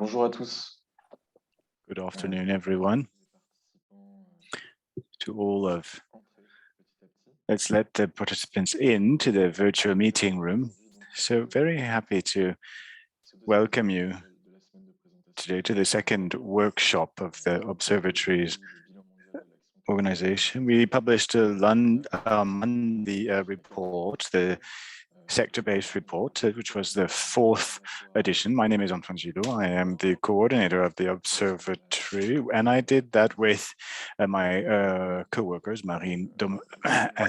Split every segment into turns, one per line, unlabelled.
Bonjour à tous.
Good afternoon, everyone. To all of, let's let the participants into the virtual meeting room. So very happy to welcome you today to the second workshop of the Observatory's organization. We published the report, the sector-based report, which was the 4th edition. My name is Antoine Gillod. I am the coordinator of the Observatory, and I did that with my co-workers, Marine,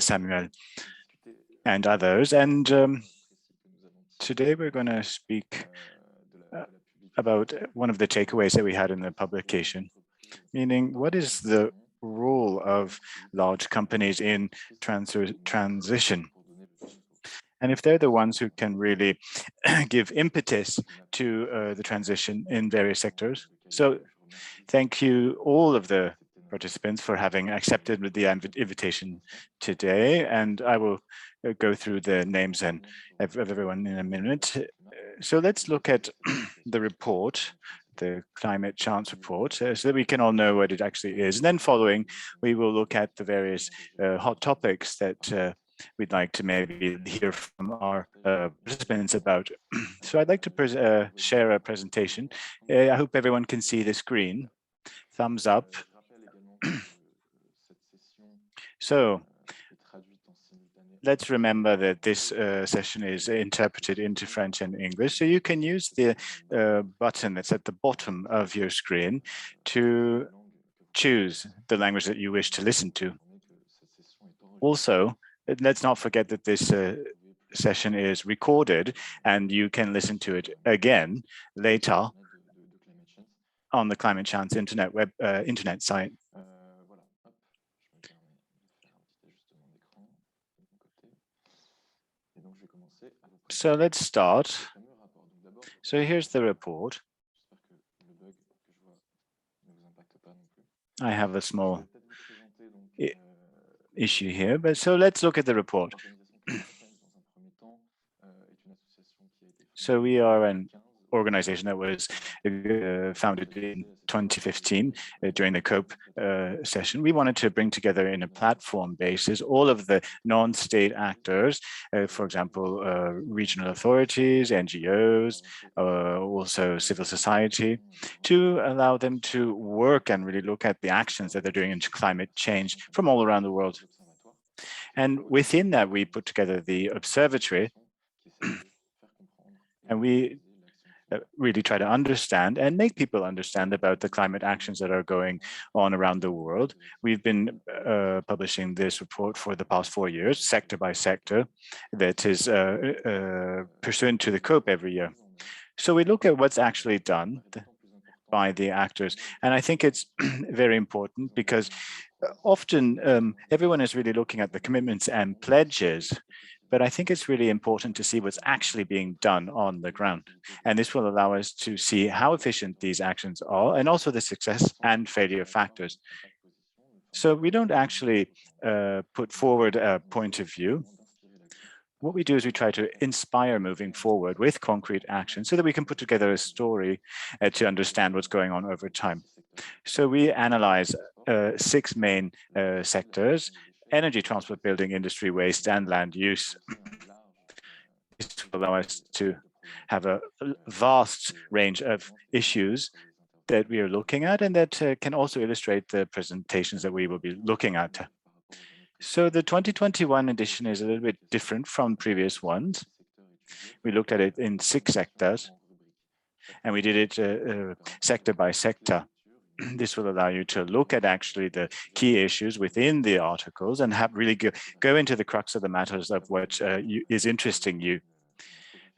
Samuel, and others. And today we're going to speak about one of the takeaways that we had in the publication, meaning what is the role of large companies in transition? And if they're the ones who can really give impetus to the transition in various sectors. So thank you all of the participants for having accepted the invitation today. And I will go through the names of everyone in a minute. So let's look at the report, the climate chance report, so that we can all know what it actually is. And then following, we will look at the various hot topics that we'd like to maybe hear from our participants about. So I'd like to share a presentation. I hope everyone can see the screen. Thumbs up. So let's remember that this session is interpreted into French and English. So you can use the button that's at the bottom of your screen to choose the language that you wish to listen to. Also, let's not forget that this session is recorded and you can listen to it again later on the Climate Chance internet site. So let's start. So here's the report. I have a small issue here, but so let's look at the report. So we are an organization that was founded in 2015 during the COPE session. We wanted to bring together in a platform basis all of the non-state actors, for example, regional authorities, NGOs, also civil society, to allow them to work and really look at the actions that they're doing in climate change from all around the world. And within that, we put together the Observatory, and we really try to understand and make people understand about the climate actions that are going on around the world. We've been publishing this report for the past 4 years, sector by sector, that is pursuant to the COPE every year. So we look at what's actually done by the actors. And I think it's very important because often everyone is really looking at the commitments and pledges, but I think it's really important to see what's actually being done on the ground. And this will allow us to see how efficient these actions are and also the success and failure factors. So we don't actually put forward a point of view. What we do is we try to inspire moving forward with concrete action so that we can put together a story to understand what's going on over time. So we analyze 6 main sectors: energy, transport, building, industry, waste, and land use. This will allow us to have a vast range of issues that we are looking at and that can also illustrate the presentations that we will be looking at. So the 2021 edition is a little bit different from previous ones. We looked at it in 6 sectors, and we did it sector by sector. This will allow you to look at actually the key issues within the articles and have really go into the crux of the matters of what is interesting you.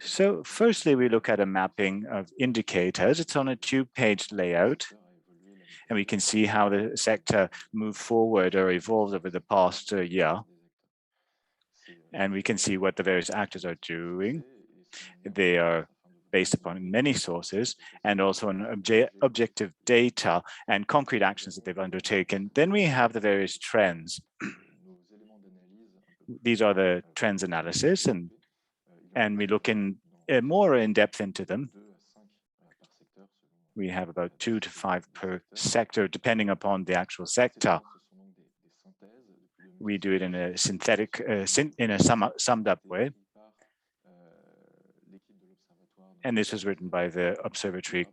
So firstly, we look at a mapping of indicators. It's on a 2-page layout, and we can see how the sector moved forward or evolved over the past year. And we can see what the various actors are doing. They are based upon many sources and also on objective data and concrete actions that they've undertaken. Then we have the various trends. These are the trends analysis, and we look in more in depth into them. We have about 2 to 5 per sector, depending upon the actual sector. We do it in a synthetic, in a summed up way. And this was written by the Observatory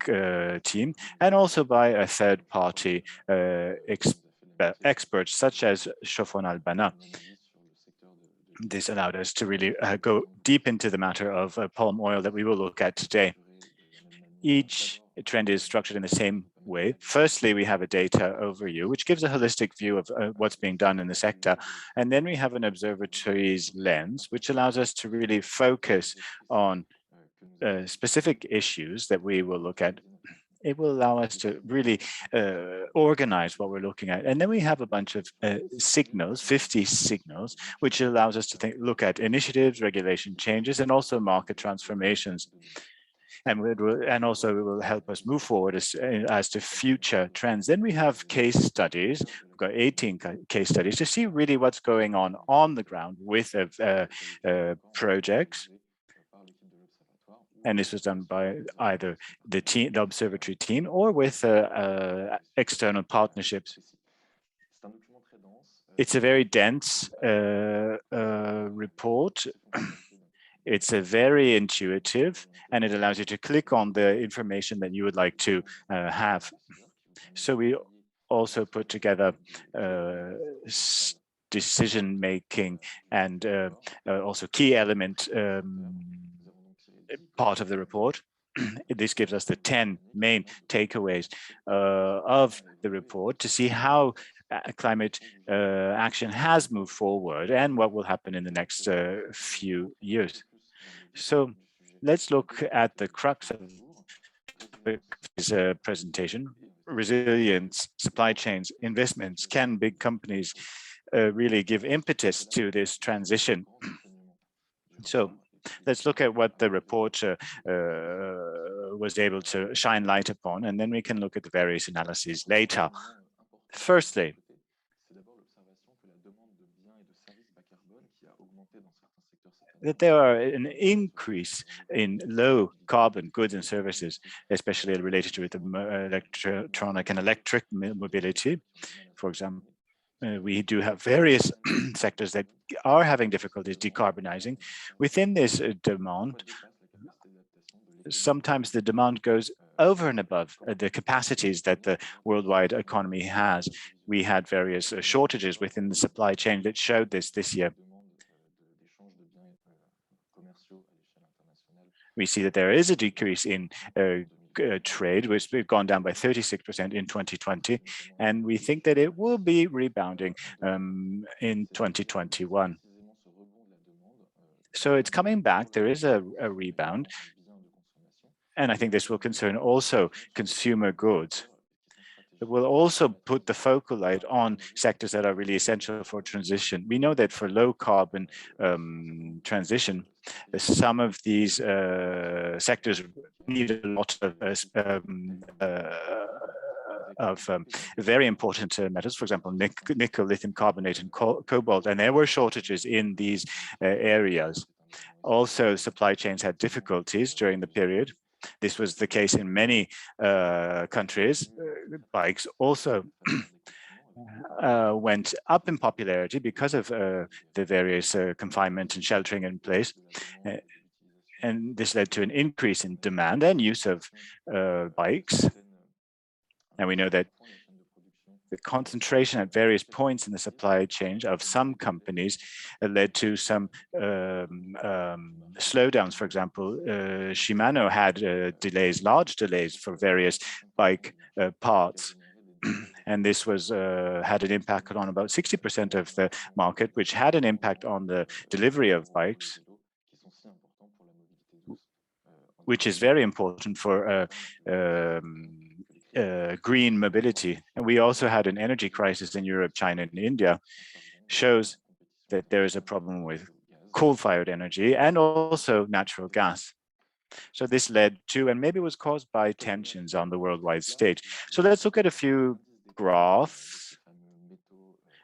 team and also by a third-party experts such as Showan Banna. This allowed us to really go deep into the matter of palm oil that we will look at today. Each trend is structured in the same way. Firstly, we have a data overview, which gives a holistic view of what's being done in the sector. And then we have an observatory's lens, which allows us to really focus on specific issues that we will look at. It will allow us to really organize what we're looking at. And then we have a bunch of signals, 50 signals, which allows us to look at initiatives, regulation changes, and also market transformations. And also it will help us move forward as to future trends. Then we have case studies. We've got 18 case studies to see really what's going on the ground with projects. And this was done by either the observatory team, or with external partnerships. It's a very dense report. It's a very intuitive, and it allows you to click on the information that you would like to have. So we also put together decision making and also key element part of the report. This gives us the 10 main takeaways of the report to see how climate action has moved forward and what will happen in the next few years. So let's look at the crux of this presentation. Resilience, supply chains, investments. Can big companies really give impetus to this transition? So let's look at what the report was able to shine light upon, and then we can look at the various analyses later. Firstly, that there are an increase in low carbon goods and services, especially related to electronic and electric mobility. For example, we do have various sectors that are having difficulties decarbonizing. Within this demand, sometimes the demand goes over and above the capacities that the worldwide economy has. We had various shortages within the supply chain that showed this year. We see that there is a decrease in trade, which has gone down by 36% in 2020, and we think that it will be rebounding in 2021. So it's coming back. There is a rebound, and I think this will concern also consumer goods. It will also put the focal light on sectors that are really essential for transition. We know that for low carbon transition, some of these sectors need a lot of very important metals, for example, nickel, lithium carbonate, and cobalt, and there were shortages in these areas. Also, supply chains had difficulties during the period. This was the case in many countries. Bikes also went up in popularity because of the various confinement and sheltering in place. And this led to an increase in demand and use of bikes. And we know that the concentration at various points in the supply chain of some companies led to some slowdowns. For example, Shimano had delays, large delays for various bike parts. And this was had an impact on about 60% of the market, which had an impact on the delivery of bikes, which is very important for green mobility. And we also had an energy crisis in Europe, China, and India. Shows that there is a problem with coal-fired energy and also natural gas. So this led to, and maybe it was caused by tensions on the worldwide stage. So let's look at a few graphs.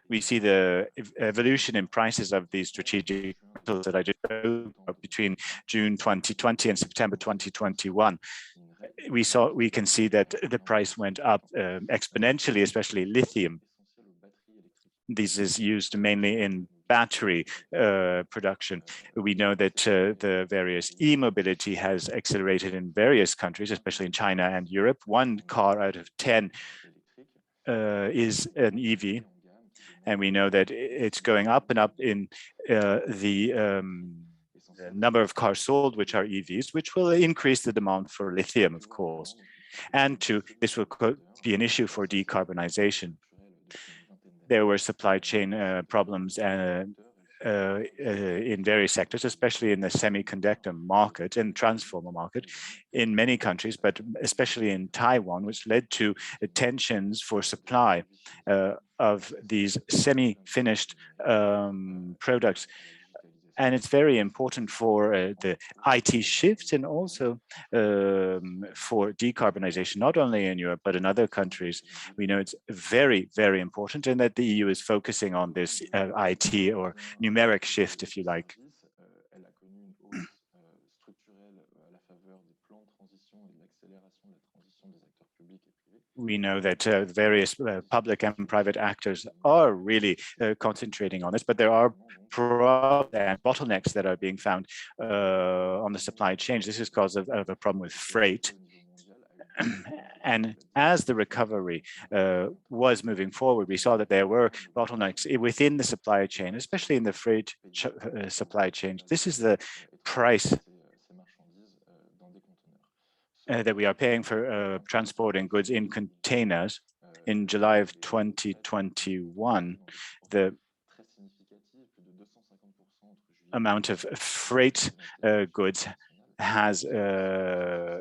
We see the evolution in prices of these strategic metals that I just showed between June 2020 and September 2021. we can see that the price went up exponentially, especially lithium. This is used mainly in battery production. We know that the various e-mobility has accelerated in various countries, especially in China and Europe. 1 car out of 10 is an EV. And we know that it's going up and up in the number of cars sold, which are EVs, which will increase the demand for lithium, of course. And this will be an issue for decarbonization. There were supply chain problems in various sectors, especially in the semiconductor market and transformer market in many countries, but especially in Taiwan, which led to tensions for supply of these semi-finished products. And it's very important for the IT shift and also for decarbonization, not only in Europe, but in other countries. We know it's very, very important, and that the EU is focusing on this IT or numeric shift, if you like. We know that various public and private actors are really concentrating on this, but there are problems and bottlenecks that are being found on the supply chain. This is because of a problem with freight. And as the recovery was moving forward, we saw that there were bottlenecks within the supply chain, especially in the freight supply chain. This is the price that we are paying for transporting goods in containers. In July of 2021, the amount of freight goods has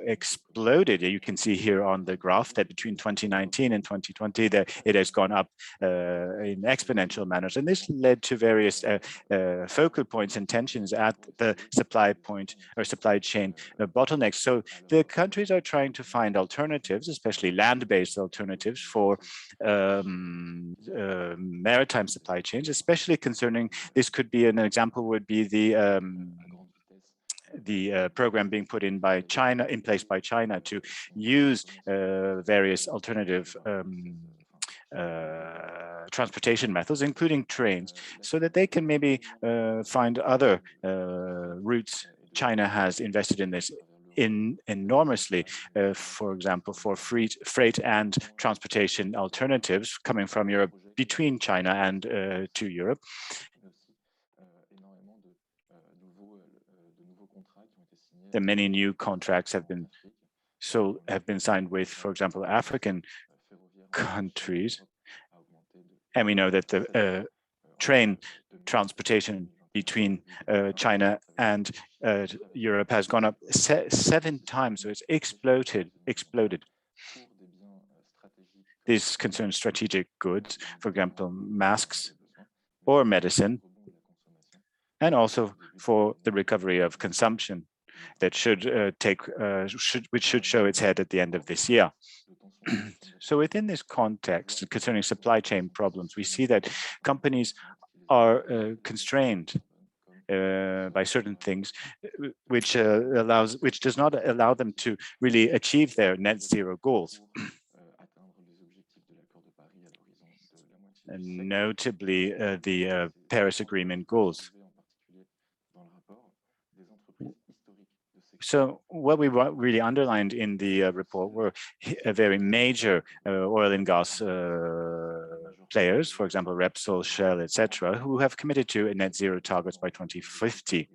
exploded. You can see here on the graph that between 2019 and 2020, that it has gone up in exponential manners. And this led to various focal points and tensions at the supply point or supply chain bottlenecks. So the countries are trying to find alternatives, especially land-based alternatives for maritime supply chains, especially concerning, this could be an example would be the program being put in place by China to use various alternative transportation methods, including trains, so that they can maybe find other routes. China has invested in this enormously, for example, for freight and transportation alternatives coming from Europe between China and to Europe. The many new contracts have been signed with, for example, African countries, and we know that the train transportation between China and Europe has gone up 7 times, so it's exploded. This concerns strategic goods, for example, masks or medicine, and also for the recovery of consumption that which should show its head at the end of this year. So within this context, concerning supply chain problems, we see that companies are constrained by certain things, which does not allow them to really achieve their net zero goals. And notably, the Paris Agreement goals. So what we really underlined in the report were very major oil and gas players, for example, Repsol, Shell, etc., who have committed to net zero targets by 2050.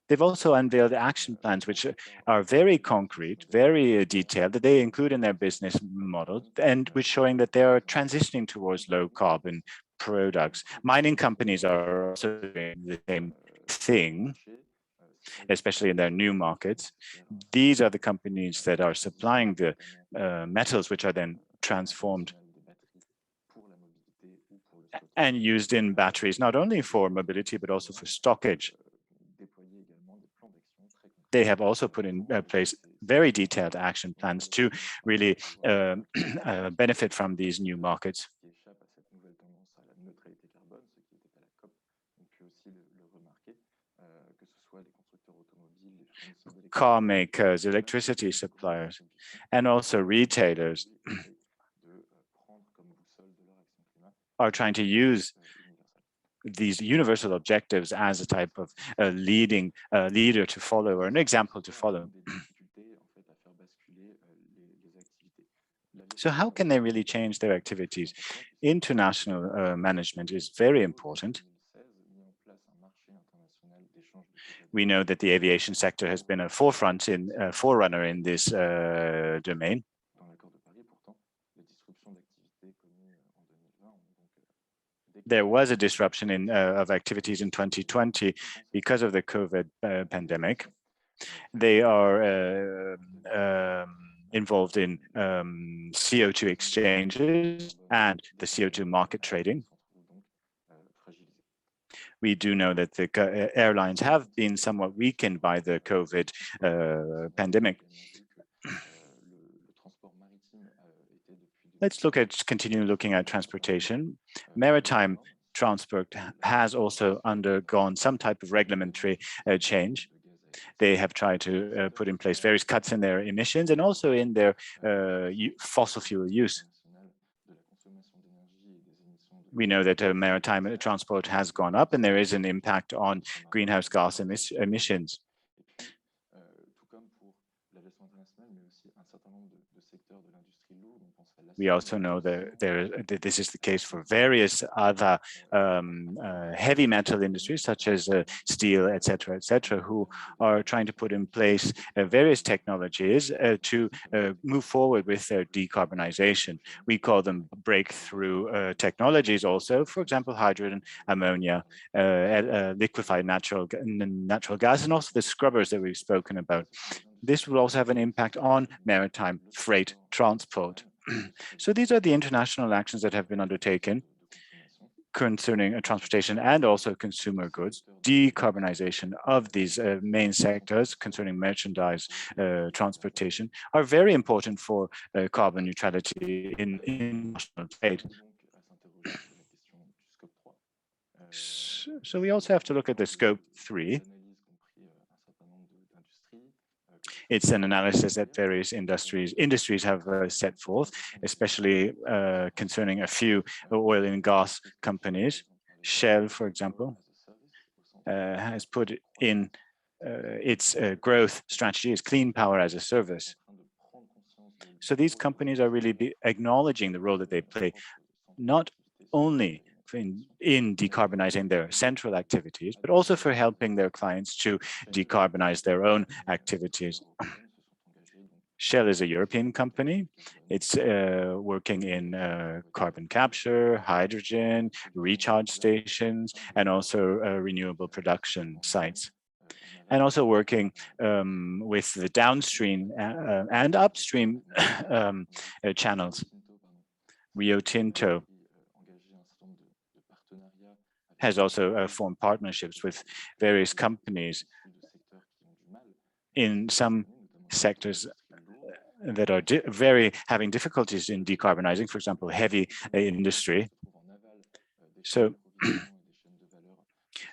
They've also unveiled action plans which are very concrete, very detailed, that they include in their business model, and which showing that they are transitioning towards low carbon products. Mining companies are also doing the same thing, especially in their new markets. These are the companies that are supplying the metals, which are then transformed and used in batteries, not only for mobility, but also for stockage. They have also put in place very detailed action plans to really benefit from these new markets. car makers, electricity suppliers, and also retailers are trying to use these universal objectives as a type of leader to follow, or an example to follow. So how can they really change their activities? International management is very important. We know that the aviation sector has been a forerunner in this domain. There was a disruption of activities in 2020 because of the COVID pandemic. They are involved in CO2 exchanges and the CO2 market trading. We do know that the airlines have been somewhat weakened by the COVID pandemic. Let's continue looking at transportation. Maritime transport has also undergone some type of regulatory change. They have tried to put in place various cuts in their emissions and also in their fossil fuel use. We know that maritime transport has gone up and there is an impact on greenhouse gas emissions. We also know that this is the case for various other heavy metal industries, such as steel, et cetera, who are trying to put in place various technologies to move forward with their decarbonization. We call them breakthrough technologies also, for example, hydrogen, ammonia, liquefied natural gas, and also the scrubbers that we've spoken about. This will also have an impact on maritime freight transport. So these are the international actions that have been undertaken concerning transportation and also consumer goods. Decarbonization of these main sectors concerning merchandise transportation are very important for carbon neutrality in international trade. So we also have to look at the scope 3. It's an analysis that various industries have set forth, especially concerning a few oil and gas companies. Shell, for example, has put in its growth strategy as clean power as a service. So these companies are really acknowledging the role that they play, not only in decarbonizing their central activities, but also for helping their clients to decarbonize their own activities. Shell is a European company. It's working in carbon capture, hydrogen, recharge stations, and also renewable production sites. And also working with the downstream and upstream channels. Rio Tinto has also formed partnerships with various companies in some sectors that are having difficulties in decarbonizing, for example, heavy industry. So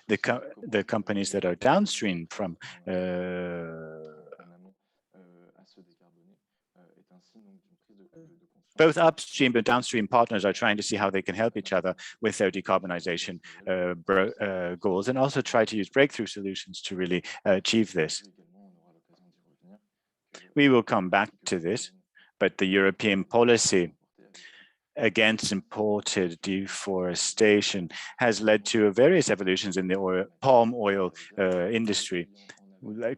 the companies that are downstream from both upstream and downstream partners are trying to see how they can help each other with their decarbonization goals, and also try to use breakthrough solutions to really achieve this. We will come back to this, but the European policy against imported deforestation has led to various evolutions in the palm oil industry,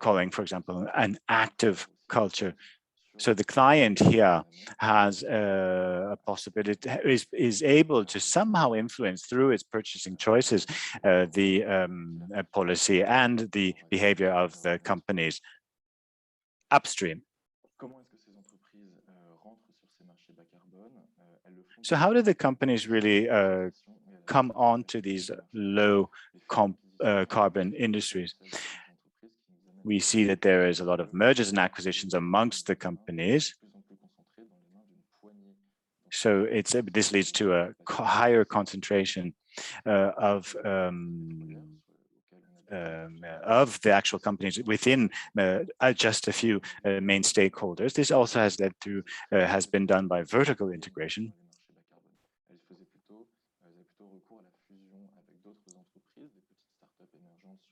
calling, for example, an active culture. So the client here has a possibility, is able to somehow influence through its purchasing choices the policy and the behavior of the companies upstream. So how do the companies really come on to these low carbon industries? We see that there is a lot of mergers and acquisitions amongst the companies. So this leads to a higher concentration of of the actual companies within just a few main stakeholders. This also has led to, has been done by vertical integration.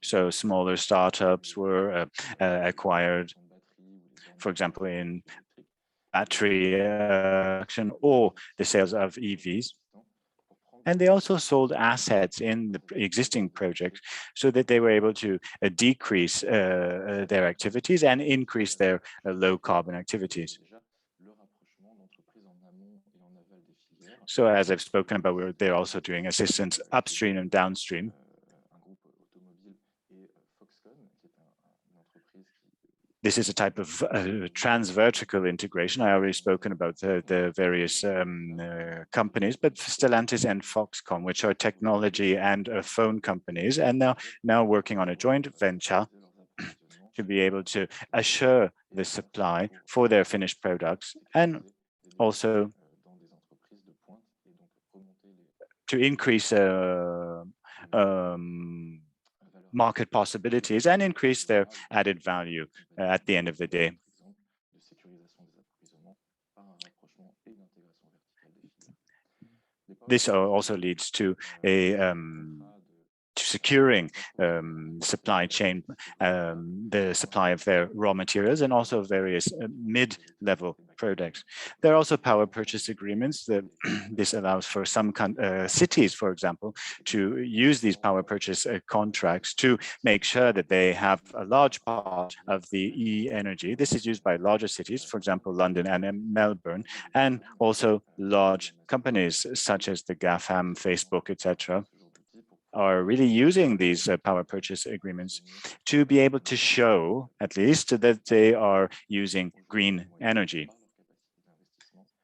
So smaller startups were acquired, for example, in battery action or the sales of EVs. And they also sold assets in the existing projects so that they were able to decrease their activities and increase their low carbon activities. So as I've spoken about, they're also doing assistance upstream and downstream. This is a type of transvertical integration. I already spoken about the various companies, but Stellantis and Foxconn, which are technology and phone companies, and now working on a joint venture to be able to assure the supply for their finished products and also to increase market possibilities and increase their added value at the end of the day. This also leads to a securing supply chain, the supply of their raw materials and also various mid-level products. There are also power purchase agreements that this allows for some cities, for example, to use these power purchase contracts to make sure that they have a large part of the e-energy. This is used by larger cities, for example, London and Melbourne, and also large companies such as the GAFAM, Facebook, etc. are really using these power purchase agreements to be able to show, at least, that they are using green energy.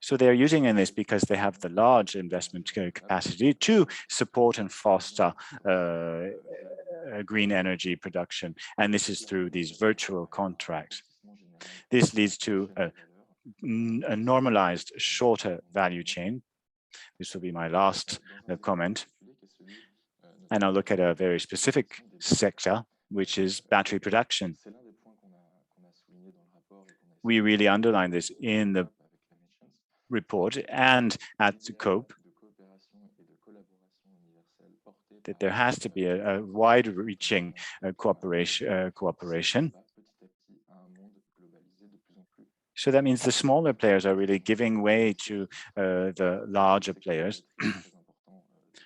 So they're using in this because they have the large investment capacity to support and foster green energy production. And this is through these virtual contracts. This leads to a normalized, shorter value chain. This will be my last comment. And I'll look at a very specific sector, which is battery production. We really underline this in the report and at the COPE, that there has to be a wide-reaching cooperation. So that means the smaller players are really giving way to the larger players.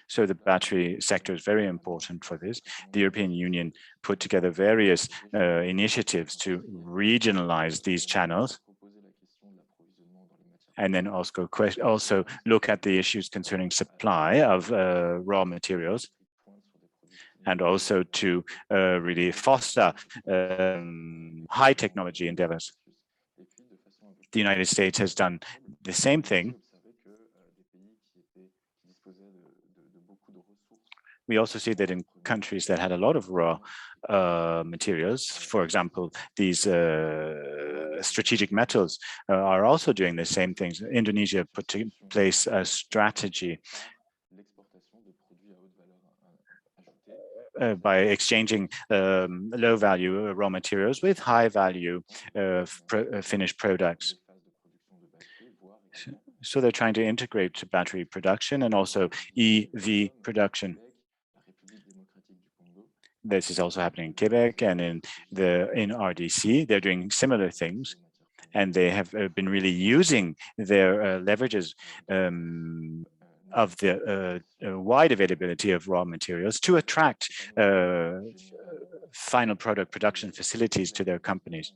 So the battery sector is very important for this. The European Union put together various initiatives to regionalize these channels. And then also look at the issues concerning supply of raw materials, and also to really foster high technology endeavors. The United States has done the same thing. We also see that in countries that had a lot of raw materials, for example, these strategic metals are also doing the same things. Indonesia put in place a strategy by exchanging low value raw materials with high value finished products. So they're trying to integrate battery production and also EV production. This is also happening in Quebec and in RDC. They're doing similar things, and they have been really using their leverages of the wide availability of raw materials to attract final product production facilities to their companies.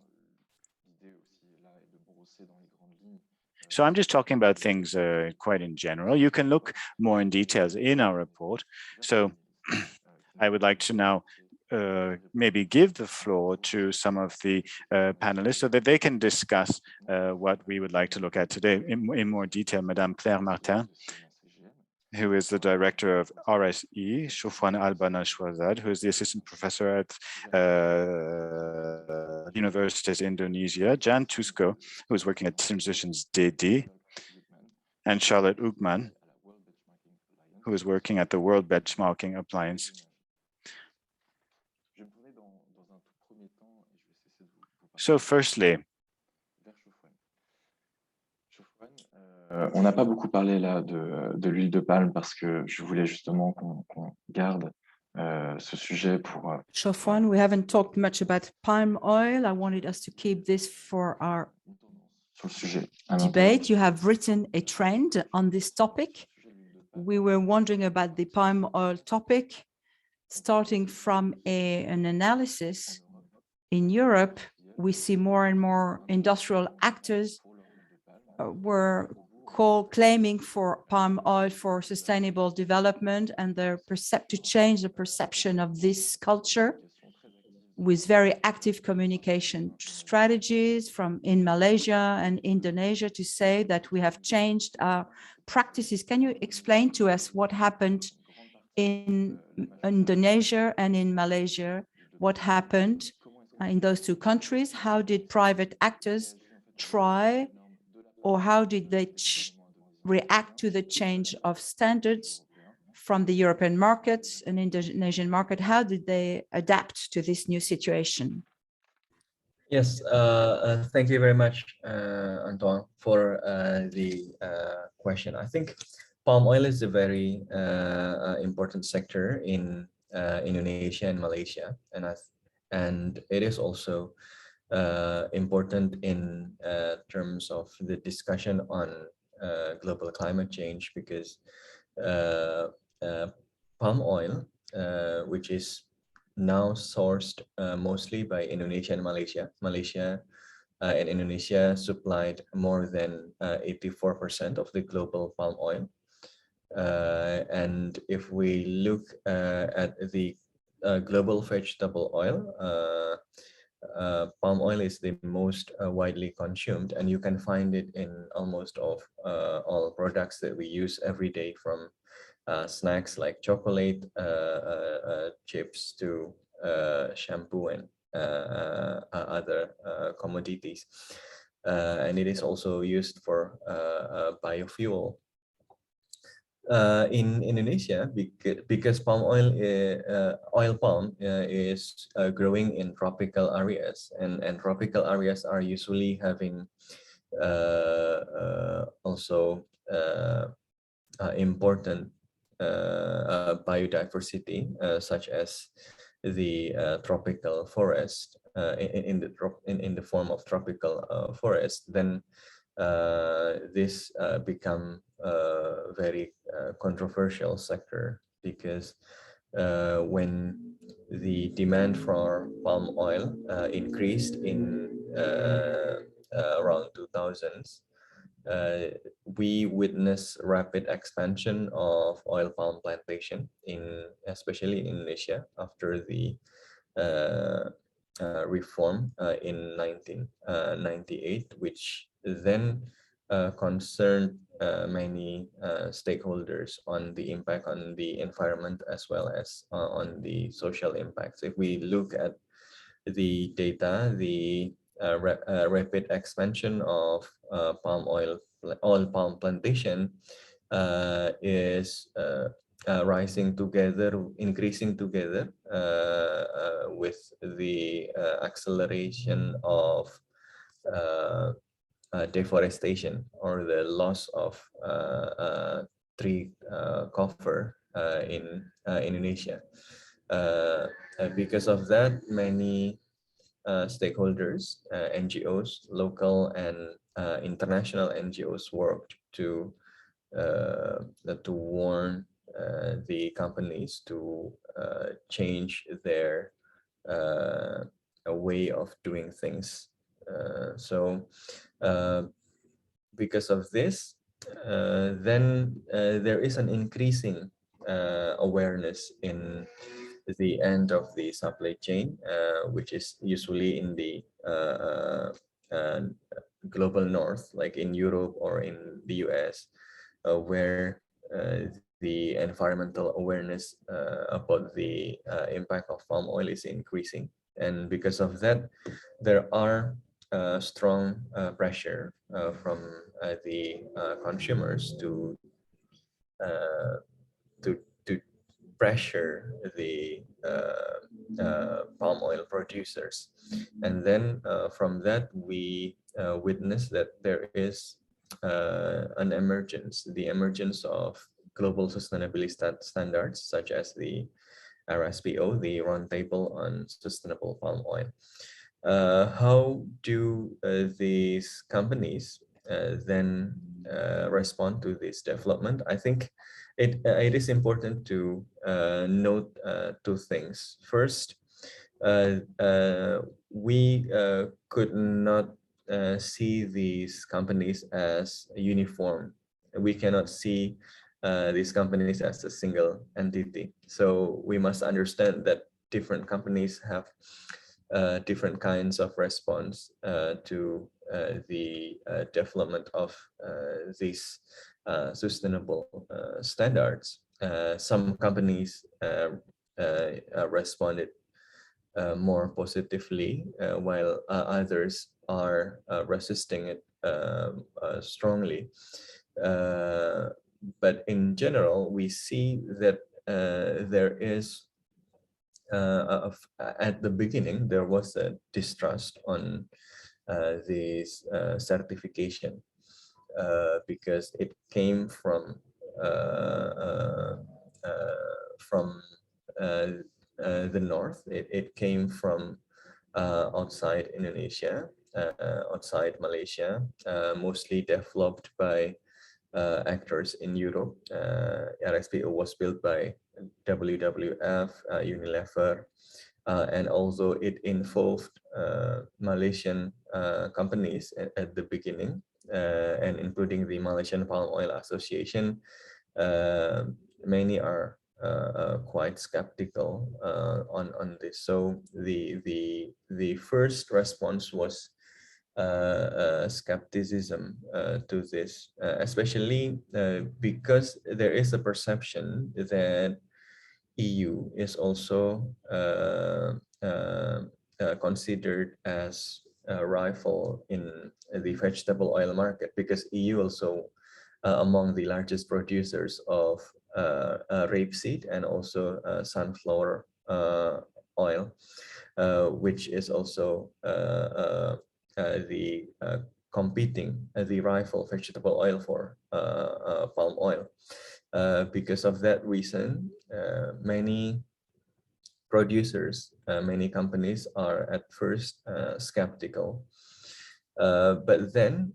So I'm just talking about things quite in general. You can look more in details in our report. So I would like to now maybe give the floor to some of the panelists so that they can discuss what we would like to look at today in more detail. Madame Claire Martin, who is the director of RSE, Showan Choiruzzad, who is the assistant professor at Universitas Indonesia, Jan Tousco, who is working at Transitions DD, and Charlotte Hugman, who is working at the World Benchmarking Appliance. So firstly,
on n'a pas beaucoup parlé là de l'huile de palme parce que je voulais justement qu'on garde ce sujet pour...
Showan, we haven't talked much about palm oil. I wanted us to keep this for our
sur le sujet.
debate. You have written a trend on this topic. We were wondering about the palm oil topic, starting from an analysis in Europe. We see more and more industrial actors were claiming for palm oil for sustainable development, and to change the perception of this culture with very active communication strategies from in Malaysia and Indonesia to say that we have changed our practices. Can you explain to us what happened in Indonesia and in Malaysia? What happened in those two countries? How did private actors try, or how did they react to the change of standards from the European markets and Indonesian market? How did they adapt to this new situation?
Yes, thank you very much, Antoine, for the question. I think palm oil is a very important sector in Indonesia and Malaysia, and it is also important in terms of the discussion on global climate change, because palm oil, which is now sourced mostly by Indonesia and Malaysia. Malaysia and Indonesia supplied more than 84% of the global palm oil. And if we look at the global vegetable oil, palm oil is the most widely consumed, and you can find it in almost all products that we use every day, from snacks like chocolate, chips, to shampoo and other commodities. And it is also used for biofuel. In Indonesia, because palm oil, oil palm is growing in tropical areas, and tropical areas are usually having also important biodiversity, such as the tropical forest, in the form of tropical forest, then this become a very controversial sector, because when the demand for palm oil increased in around 2000s, we witnessed rapid expansion of oil palm plantation especially in Indonesia after the reform in 1998, which then concerned many stakeholders on the impact on the environment as well as on the social impacts. If we look at the data, the rapid expansion of oil palm plantation is increasing together with the acceleration of deforestation, or the loss of tree cover in Indonesia. Because of that, many stakeholders, NGOs, local and international NGOs, worked to warn the companies to change their way of doing things. So because of this, then there is an increasing awareness in the end of the supply chain, which is usually in the global north, like in Europe or in the US, where the environmental awareness about the impact of palm oil is increasing. And because of that, there are strong pressure from the consumers to pressure the palm oil producers. And then from that, we witness that there is the emergence of global sustainability standards, such as the RSPO, the Roundtable on Sustainable Palm Oil. How do these companies then respond to this development? I think it is important to note two things. First, we could not see these companies as uniform. We cannot see these companies as a single entity. So we must understand that different companies have different kinds of response to the development of these sustainable standards. Some companies responded more positively, while others are resisting it strongly. But in general, we see that there is at the beginning, there was a distrust on this certification because it came from the north. It came from outside Indonesia, outside Malaysia, mostly developed by actors in Europe. RSPO was built by WWF, Unilever, and also it involved Malaysian companies at the beginning, and including the Malaysian Palm Oil Association. Many are quite skeptical on this. So the first response was skepticism to this, especially because there is a perception that EU is also considered as a rival in the vegetable oil market, because EU also among the largest producers of rapeseed and also sunflower oil, which is also the competing the rival vegetable oil for palm oil. Because of that reason, many producers, many companies are at first skeptical. But then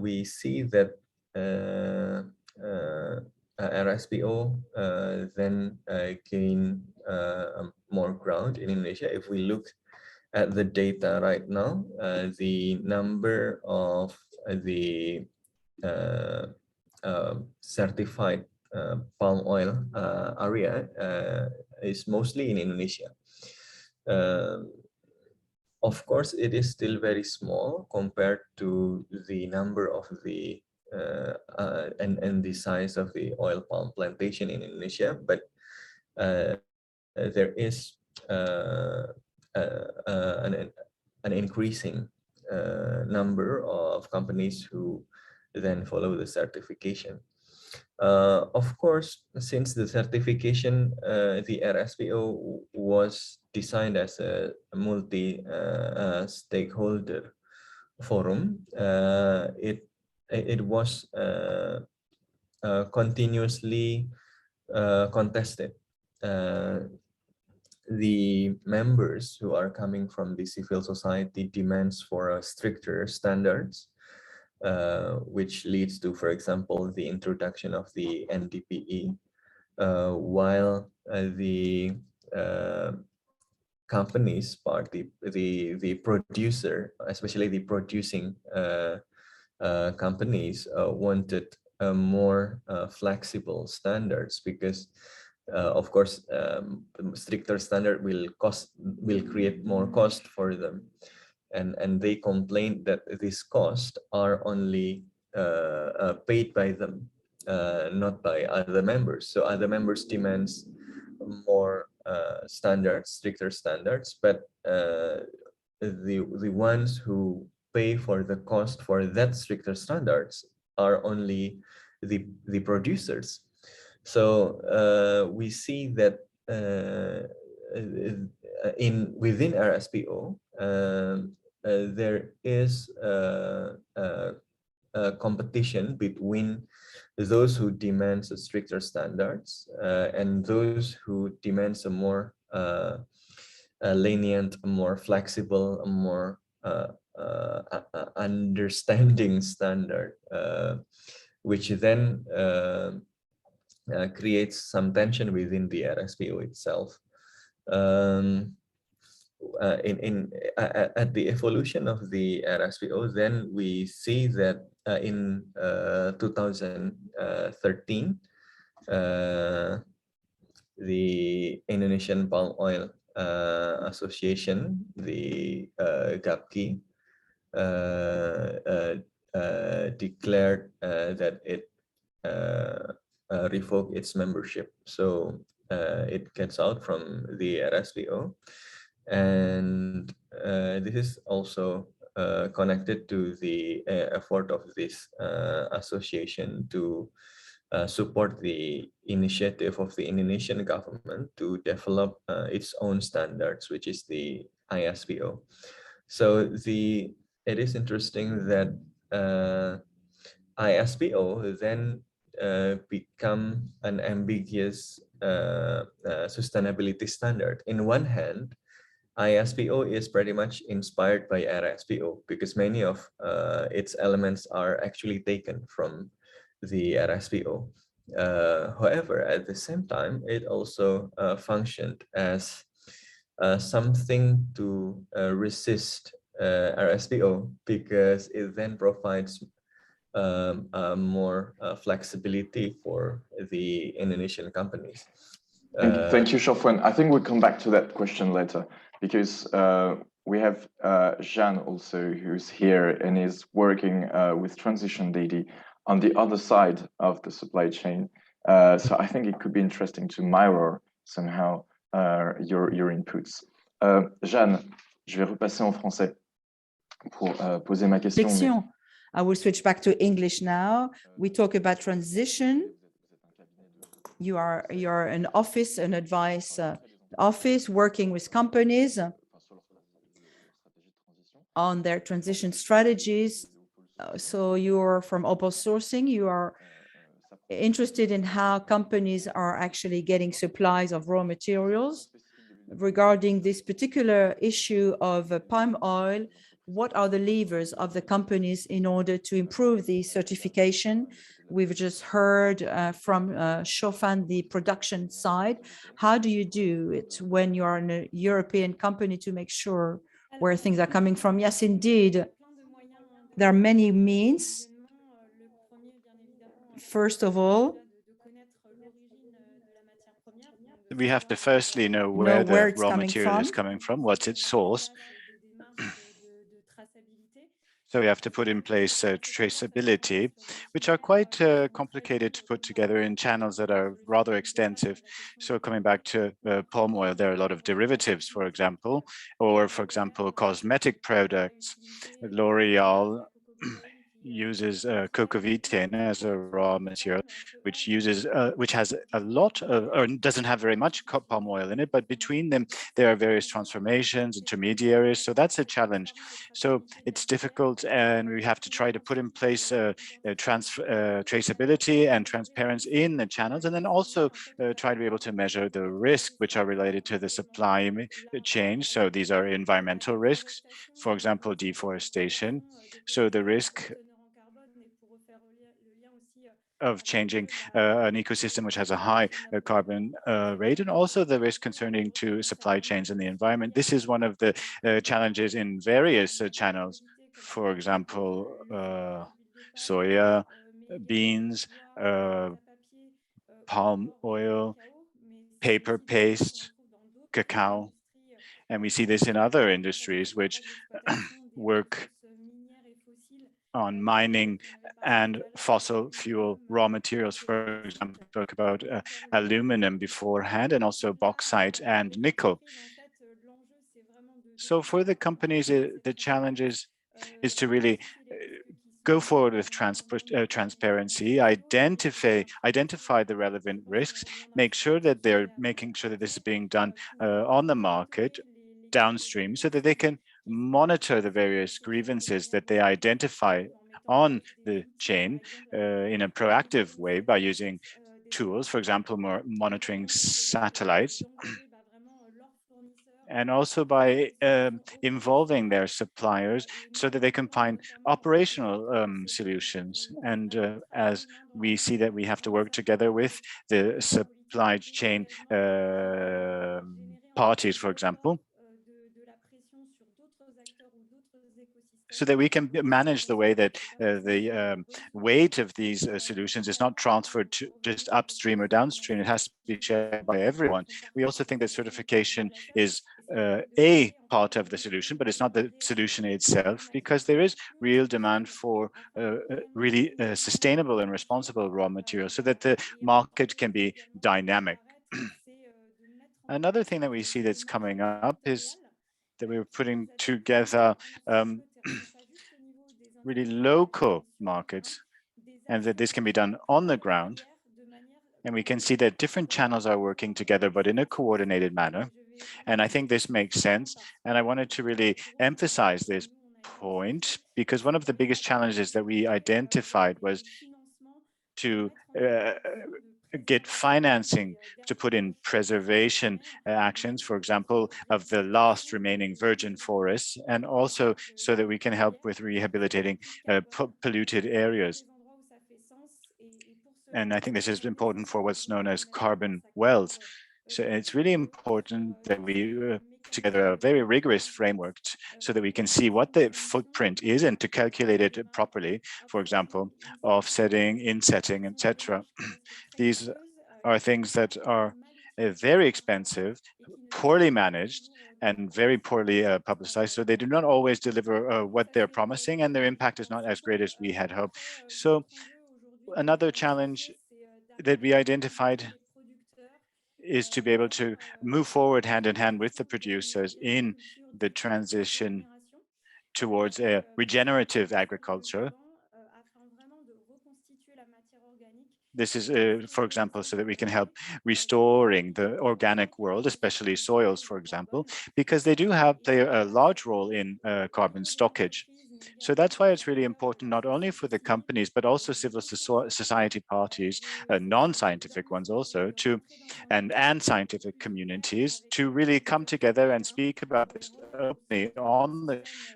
we see that RSPO then gain more ground in Indonesia. If we look at the data right now, the number of the certified palm oil area is mostly in Indonesia. Of course, it is still very small compared to the number of the and the size of the oil palm plantation in Indonesia, but there is an increasing number of companies who then follow the certification. Of course, since the certification, the RSPO was designed as a multi-stakeholder forum. It was continuously contested. The members who are coming from the civil society demands for stricter standards, which leads to, for example, the introduction of the NDPE, while the companies part, the producer, especially the producing companies, wanted more flexible standards, because of course stricter standard will create more cost for them, and they complained that these costs are only paid by them, not by other members. So other members demands more standards, stricter standards, but the ones who pay for the cost for that stricter standards are only the producers. So we see that within RSPO, there is a competition between those who demand stricter standards and those who demand a more lenient, a more flexible, a more understanding standard, which then creates some tension within the RSPO itself. At the evolution of the RSPO, then we see that in 2013, the Indonesian Palm Oil Association, the GAPKI, declared that it revoked its membership. So it gets out from the RSPO. And this is also connected to the effort of this association to support the initiative of the Indonesian government to develop its own standards, which is the ISPO. So it is interesting that ISPO then become an ambiguous sustainability standard. In one hand, ISPO is pretty much inspired by RSPO because many of its elements are actually taken from the RSPO. However, at the same time, it also functioned as something to resist RSPO because it then provides more flexibility for the Indonesian companies.
Thank you, Showan. I think we'll come back to that question later because we have Jean also, who's here and is working with transition daily on the other side of the supply chain. So I think it could be interesting to mirror somehow your inputs. Jeanne, je vais repasser en français pour poser ma question.
I will switch back to English now. We talk about transition. You are an office, an advice office working with companies on their transition strategies. So you're from open sourcing. You are interested in how companies are actually getting supplies of raw materials. Regarding this particular issue of palm oil, what are the levers of the companies in order to improve the certification? We've just heard from Showan, the production side. How do you do it when you are in a European company to make sure where things are coming from? Yes, indeed. There are many means. First of all,
we have to firstly know where the raw material is coming from, what's its source. So we have to put in place traceability, which are quite complicated to put together in channels that are rather extensive. So coming back to palm oil, there are a lot of derivatives, for example, or for example, cosmetic products. L'Oreal uses cocovitane as a raw material, which has a lot of, or doesn't have very much palm oil in it, but between them there are various transformations, intermediaries. So that's a challenge. So it's difficult, and we have to try to put in place traceability and transparency in the channels, and then also try to be able to measure the risk which are related to the supply chain. So these are environmental risks, for example, deforestation. So the risk of changing an ecosystem which has a high carbon rate, and also the risk concerning to supply chains and the environment. This is one of the challenges in various channels. For example, soya, beans, palm oil, paper paste, cacao. And we see this in other industries which work on mining and fossil fuel raw materials. For example, talk about aluminum beforehand, and also bauxite and nickel. So for the companies, the challenge is to really go forward with transparency, identify the relevant risks, make sure that they're making sure that this is being done on the market downstream, so that they can monitor the various grievances that they identify on the chain in a proactive way by using tools, for example, monitoring satellites, and also by involving their suppliers so that they can find operational solutions. And as we see that we have to work together with the supply chain parties, for example, so that we can manage the way that the weight of these solutions is not transferred to just upstream or downstream. It has to be shared by everyone. We also think that certification is a part of the solution, but it's not the solution itself, because there is real demand for really sustainable and responsible raw materials so that the market can be dynamic. Another thing that we see that's coming up is that we're putting together really local markets, and that this can be done on the ground. And we can see that different channels are working together, but in a coordinated manner. And I think this makes sense. And I wanted to really emphasize this point, because one of the biggest challenges that we identified was to get financing to put in preservation actions, for example, of the last remaining virgin forests, and also so that we can help with rehabilitating polluted areas. And I think this is important for what's known as carbon wells. So it's really important that we put together a very rigorous framework so that we can see what the footprint is and to calculate it properly, for example, offsetting, insetting, etc. These are things that are very expensive, poorly managed, and very poorly publicized. So they do not always deliver what they're promising, and their impact is not as great as we had hoped. So another challenge that we identified is to be able to move forward hand in hand with the producers in the transition towards a regenerative agriculture. This is, for example, so that we can help restoring the organic world, especially soils, for example, because they do play a large role in carbon stockage. So that's why it's really important, not only for the companies, but also civil society parties, non-scientific ones also, and scientific communities to really come together and speak about this openly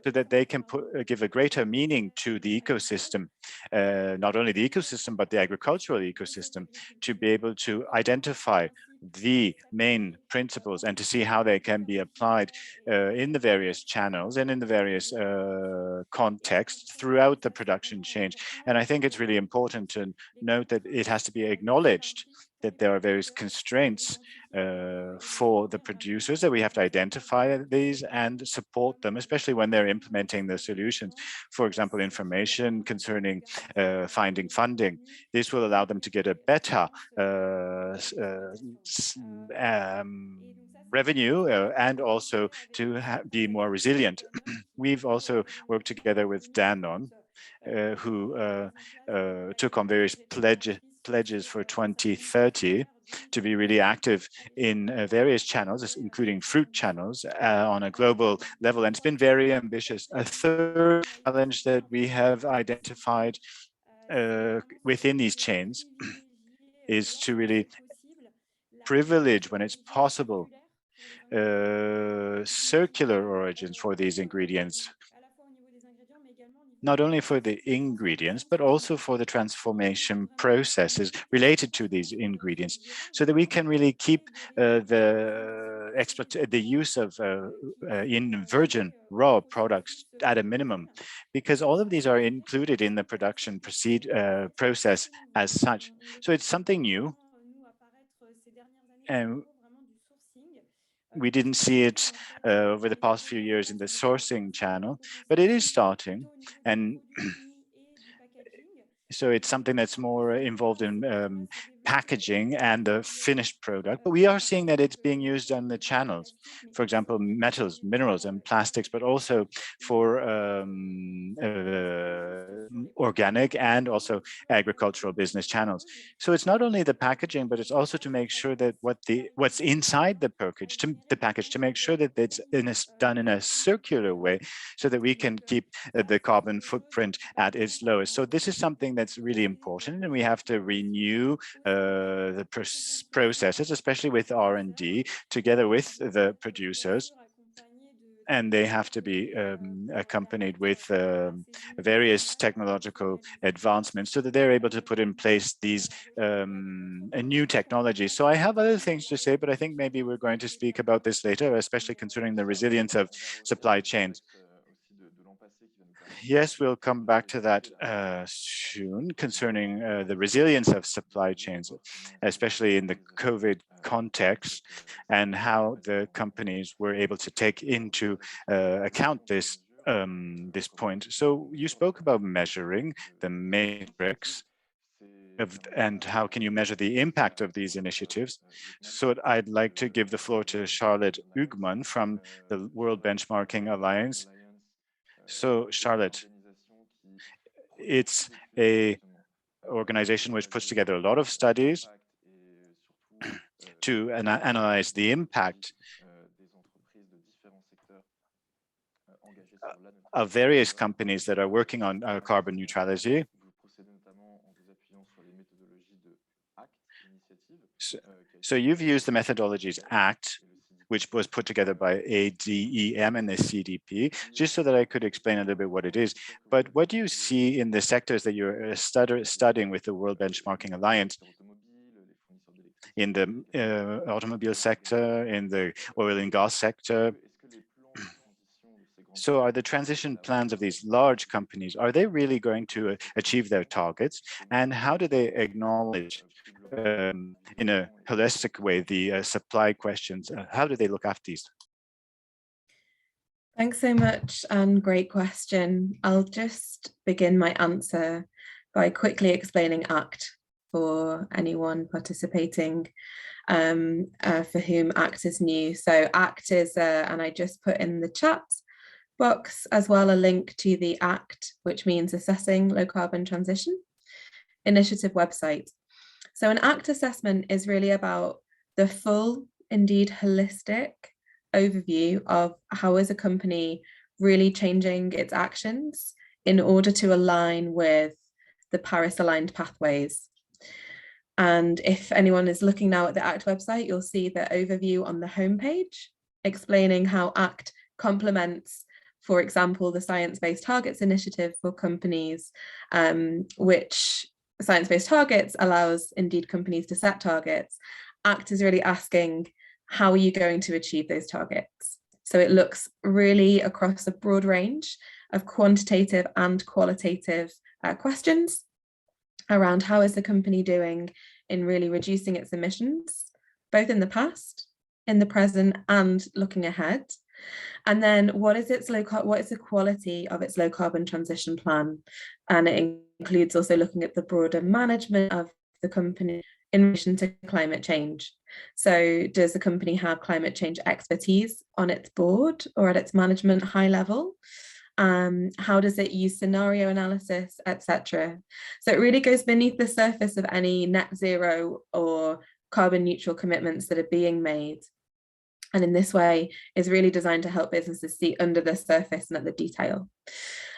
so that they can give a greater meaning to the ecosystem, not only the ecosystem, but the agricultural ecosystem, to be able to identify the main principles and to see how they can be applied in the various channels and in the various contexts throughout the production chain. And I think it's really important to note that it has to be acknowledged that there are various constraints for the producers, that we have to identify these and support them, especially when they're implementing the solutions. For example, information concerning finding funding. This will allow them to get a better revenue and also to be more resilient. We've also worked together with Danone, who took on various pledges for 2030 to be really active in various channels, including fruit channels on a global level. And it's been very ambitious. A third challenge that we have identified within these chains is to really privilege, when it's possible, circular origins for these ingredients, not only for the ingredients, but also for the transformation processes related to these ingredients, so that we can really keep the use of in virgin raw products at a minimum, because all of these are included in the production process as such. So it's something new, and we didn't see it over the past few years in the sourcing channel, but it is starting. And so it's something that's more involved in packaging and the finished product, but we are seeing that it's being used on the channels, for example, metals, minerals, and plastics, but also for organic and also agricultural business channels. So it's not only the packaging, but it's also to make sure that what's inside the package, to make sure that it's done in a circular way, so that we can keep the carbon footprint at its lowest. So this is something that's really important, and we have to renew the processes, especially with R&D, together with the producers. And they have to be accompanied with various technological advancements so that they're able to put in place these new technologies. So I have other things to say, but I think maybe we're going to speak about this later, especially concerning the resilience of supply chains. Yes, we'll come back to that soon, concerning the resilience of supply chains, especially in the COVID context, and how the companies were able to take into account this this point. So you spoke about measuring the matrix and how can you measure the impact of these initiatives. So I'd like to give the floor to Charlotte Hugman from the World Benchmarking Alliance. So Charlotte, it's a organization which puts together a lot of studies to analyze the impact of various companies that are working on carbon neutrality. So you've used the methodologies ACT, which was put together by ADEM and the CDP, just so that I could explain a little bit what it is. But what do you see in the sectors that you're studying with the World Benchmarking Alliance? In the automobile sector, in the oil and gas sector? So are the transition plans of these large companies, are they really going to achieve their targets? And how do they acknowledge in a holistic way the supply questions? How do they look after these?
Thanks so much, and great question. I'll just begin my answer by quickly explaining ACT for anyone participating for whom ACT is new. So ACT is, and I just put in the chat box as well a link to the ACT, which means Assessing Low Carbon Transition initiative website. So an ACT assessment is really about the full, indeed holistic overview of how is a company really changing its actions in order to align with the Paris aligned pathways. And if anyone is looking now at the ACT website, you'll see the overview on the homepage explaining how ACT complements, for example, the Science-Based Targets Initiative for companies, which Science-Based Targets allows indeed companies to set targets. ACT is really asking, how are you going to achieve those targets? So it looks really across a broad range of quantitative and qualitative questions around how is the company doing in really reducing its emissions, both in the past, in the present, and looking ahead. And then what is the quality of its low carbon transition plan? And it includes also looking at the broader management of the company in relation to climate change. So does the company have climate change expertise on its board or at its management high level? How does it use scenario analysis, etc.? So it really goes beneath the surface of any net zero or carbon neutral commitments that are being made. And in this way is really designed to help businesses see under the surface and at the detail.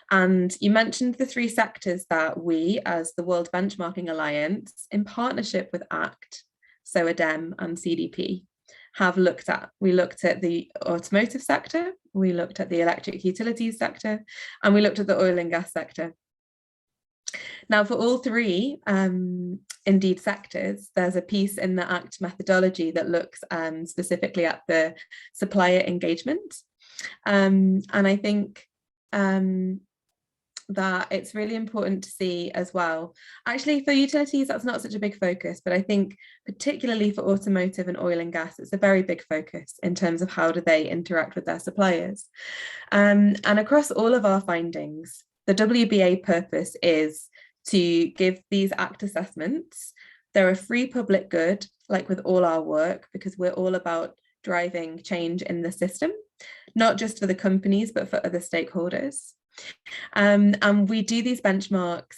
And you mentioned the three sectors that we, as the World Benchmarking Alliance, in partnership with ACT, so ADEM and CDP, have looked at. We looked at the automotive sector, we looked at the electric utilities sector, and we looked at the oil and gas sector. Now, for all three, indeed, sectors, there's a piece in the ACT methodology that looks specifically at the supplier engagement. And I think that it's really important to see as well. Actually, for utilities, that's not such a big focus, but I think particularly for automotive and oil and gas, it's a very big focus in terms of how do they interact with their suppliers. And across all of our findings, the WBA purpose is to give these ACT assessments. They're a free public good, like with all our work, because we're all about driving change in the system, not just for the companies, but for other stakeholders. And we do these benchmarks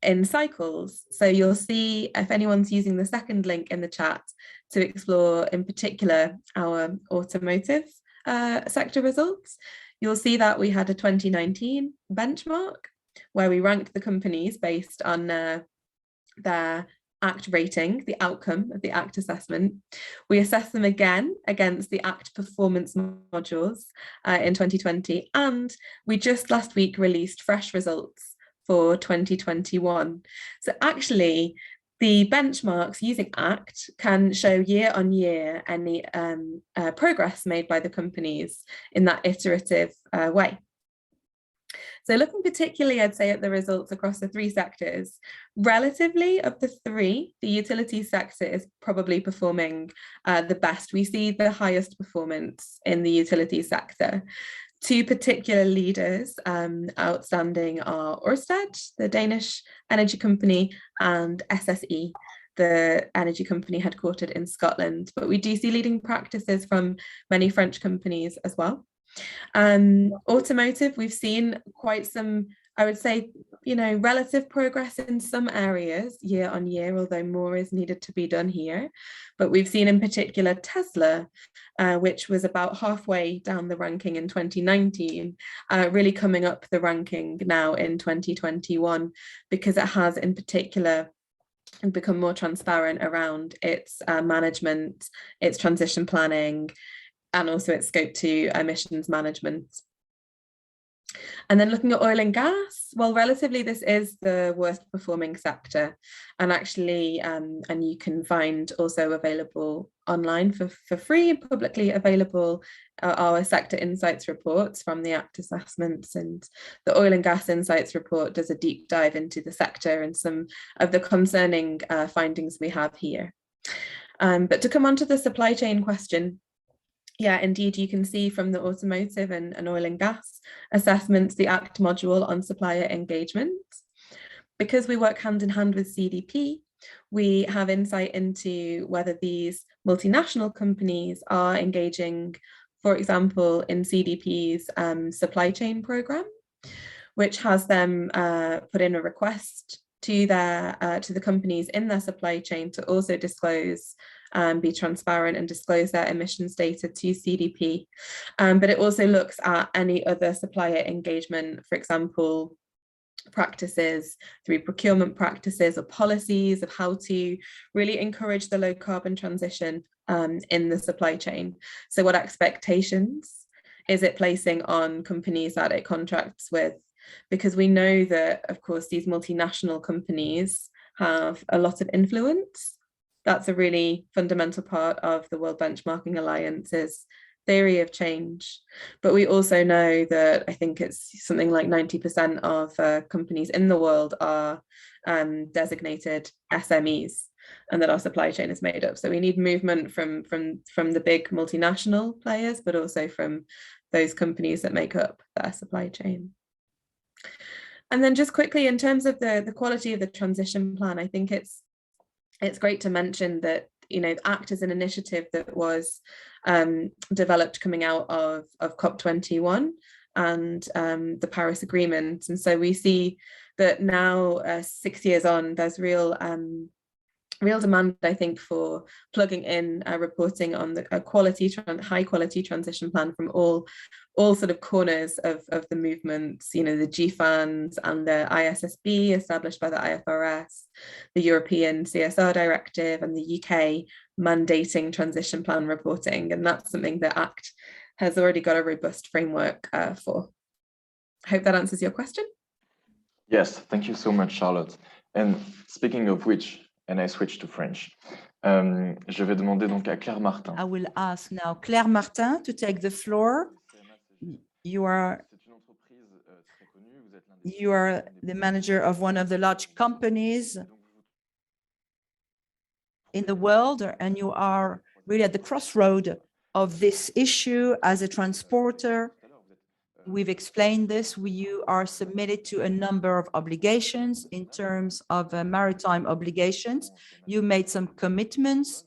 in cycles. So you'll see, if anyone's using the second link in the chat, to explore in particular our automotive sector results, you'll see that we had a 2019 benchmark where we ranked the companies based on their ACT rating, the outcome of the ACT assessment. We assess them again against the ACT performance modules in 2020, and we just last week released fresh results for 2021. So actually, the benchmarks using ACT can show year on year any progress made by the companies in that iterative way. So looking particularly, I'd say, at the results across the three sectors, relatively of the three, the utilities sector is probably performing the best. We see the highest performance in the utilities sector. Two particular leaders outstanding are Ørsted, the Danish energy company, and SSE, the energy company headquartered in Scotland. But we do see leading practices from many French companies as well. Automotive, we've seen quite some, I would say, relative progress in some areas year on year, although more is needed to be done here. But we've seen in particular Tesla, which was about halfway down the ranking in 2019, really coming up the ranking now in 2021, because it has in particular become more transparent around its management, its transition planning, and also its scope 2 emissions management. And then looking at oil and gas, well, relatively this is the worst performing sector, and actually, and you can find also available online for free, publicly available, our sector insights reports from the ACT assessments, and the oil and gas insights report does a deep dive into the sector and some of the concerning findings we have here. But to come on to the supply chain question, yeah, indeed, you can see from the automotive and oil and gas assessments, the ACT module on supplier engagement. Because we work hand in hand with CDP, we have insight into whether these multinational companies are engaging, for example, in CDP's supply chain program, which has them put in a request to the companies in their supply chain to also disclose, be transparent and disclose their emissions data to CDP. But it also looks at any other supplier engagement, for example, practices through procurement practices or policies of how to really encourage the low carbon transition in the supply chain. So what expectations is it placing on companies that it contracts with? Because we know that, of course, these multinational companies have a lot of influence. That's a really fundamental part of the World Benchmarking Alliance's theory of change. But we also know that I think it's something like 90% of companies in the world are designated SMEs, and that our supply chain is made up. So we need movement from the big multinational players, but also from those companies that make up their supply chain. And then just quickly, in terms of the quality of the transition plan, I think it's great to mention that, ACT is an initiative that was developed coming out of COP21 and the Paris Agreement. And so we see that now, 6 years on, there's real demand, I think, for plugging in reporting on the high quality transition plan from all sort of corners of the movements, the GFANs and the ISSB established by the IFRS, the European CSR directive, and the UK mandating transition plan reporting. And that's something that ACT has already got a robust framework for. I hope that answers your question.
Yes, thank you so much, Charlotte. And speaking of which, and I switch to French. Je vais demander donc à Claire Martin.
I will ask now Claire Martin to take the floor. You are the manager of one of the large companies in the world, and you are really at the crossroad of this issue as a transporter. We've explained this. You are submitted to a number of obligations in terms of maritime obligations. You made some commitments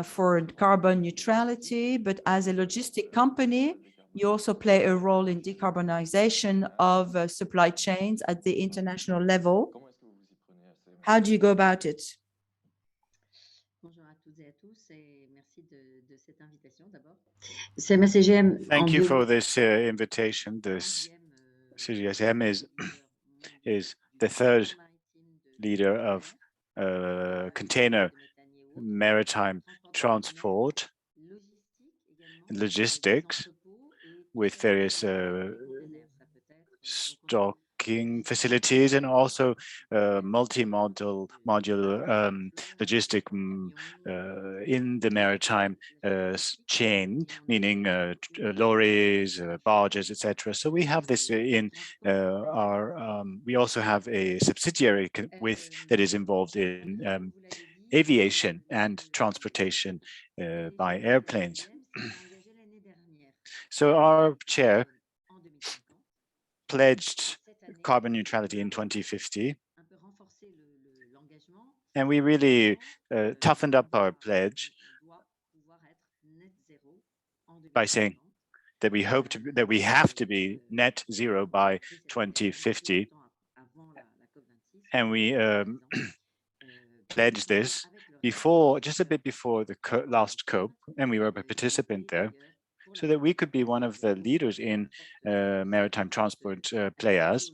for carbon neutrality, but as a logistic company, You also play a role in decarbonization of supply chains at the international level. How do you go about it?
Thank you for this invitation. This CGSM is the third leader of container maritime transport and logistics with various stocking facilities and also multi-modular logistic in the maritime chain, meaning lorries, barges, etc. So we have this in our. We also have a subsidiary that is involved in aviation and transportation by airplanes. So our chair pledged carbon neutrality in 2050. And we really toughened up our pledge by saying that we have to be net zero by 2050. And we pledged this just a bit before the last COP, and we were a participant there, so that we could be one of the leaders in maritime transport players.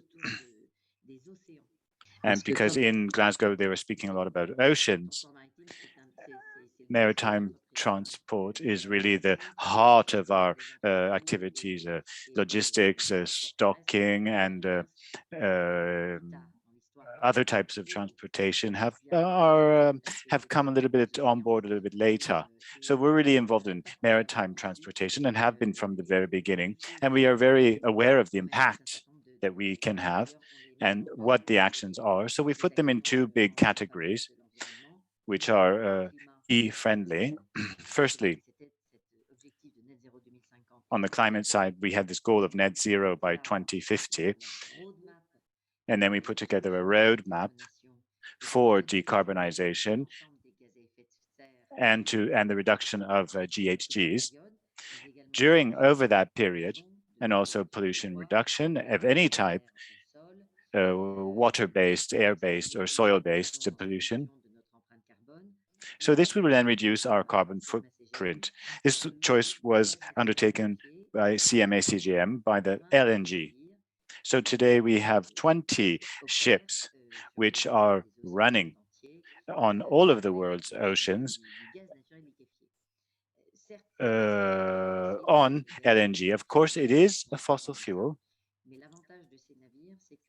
And because in Glasgow, they were speaking a lot about oceans, maritime transport is really the heart of our activities, logistics, stocking, and other types of transportation have come a little bit on board a little bit later. So we're really involved in maritime transportation and have been from the very beginning. And we are very aware of the impact that we can have and what the actions are. So we put them in two big categories, which are E-friendly. Firstly, on the climate side, we had this goal of net zero by 2050. And then we put together a roadmap for decarbonization and the reduction of GHGs over that period, and also pollution reduction of any type, water-based, air-based, or soil-based pollution. So this will then reduce our carbon footprint. This choice was undertaken by CMA-CGM by the LNG. So today we have 20 ships which are running on all of the world's oceans on LNG. Of course, it is a fossil fuel,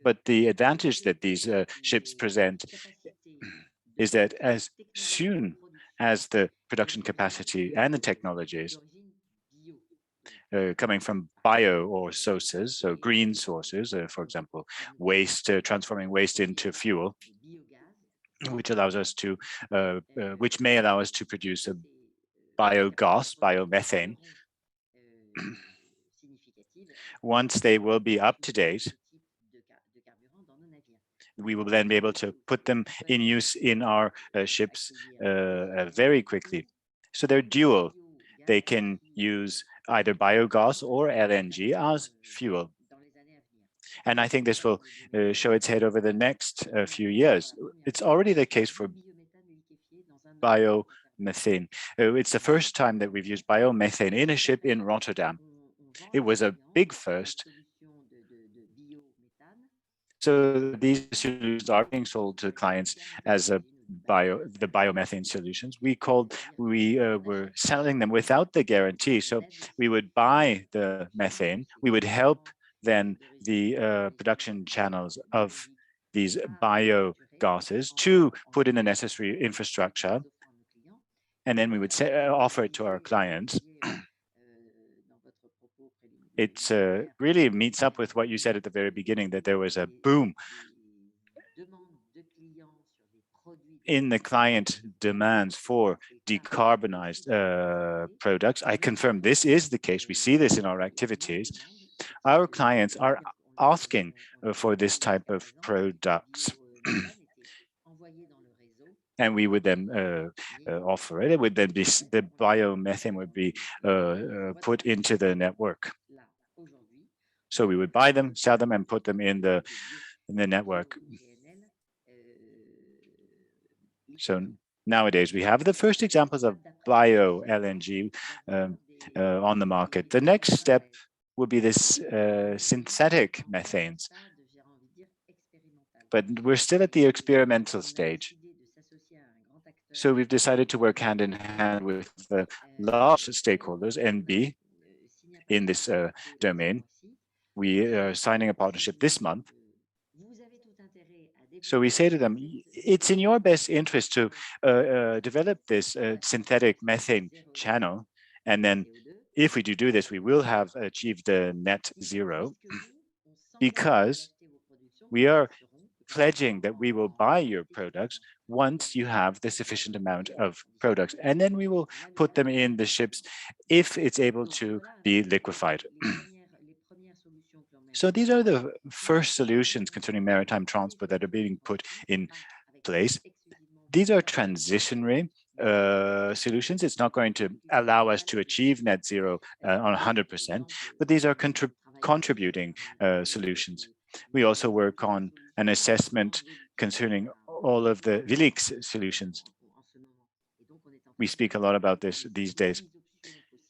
but the advantage that these ships present is that as soon as the production capacity and the technologies coming from bio or sources, so green sources, for example, waste, transforming waste into fuel, which allows us to, which may allow us to produce a biogas, biomethane. Once they will be up to date, we will then be able to put them in use in our ships very quickly. So they're dual. They can use either biogas or LNG as fuel. And I think this will show its head over the next few years. It's already the case for biomethane. It's the first time that we've used biomethane in a ship in Rotterdam. It was a big first. So these solutions are being sold to clients as the biomethane solutions. We were selling them without the guarantee. So we would buy the methane. We would help then the production channels of these biogases to put in the necessary infrastructure. And then we would offer it to our clients. It really meets up with what you said at the very beginning, that there was a boom in the client demands for decarbonized products. I confirm this is the case. We see this in our activities. Our clients are asking for this type of products. And we would then offer it. It would then be, the biomethane would be put into the network. So we would buy them, sell them, and put them in the network. So nowadays we have the first examples of bio LNG on the market. The next step would be this synthetic methanes. But we're still at the experimental stage. So we've decided to work hand in hand with the large stakeholders, NB, in this domain. We are signing a partnership this month. So we say to them, it's in your best interest to develop this synthetic methane channel. And then if we do this, we will have achieved the net zero because we are pledging that we will buy your products once you have the sufficient amount of products. And then we will put them in the ships if it's able to be liquefied. So these are the first solutions concerning maritime transport that are being put in place. These are transitionary solutions. It's not going to allow us to achieve net zero on 100%, but these are contributing solutions. We also work on an assessment concerning all of the VLIX solutions. We speak a lot about this these days.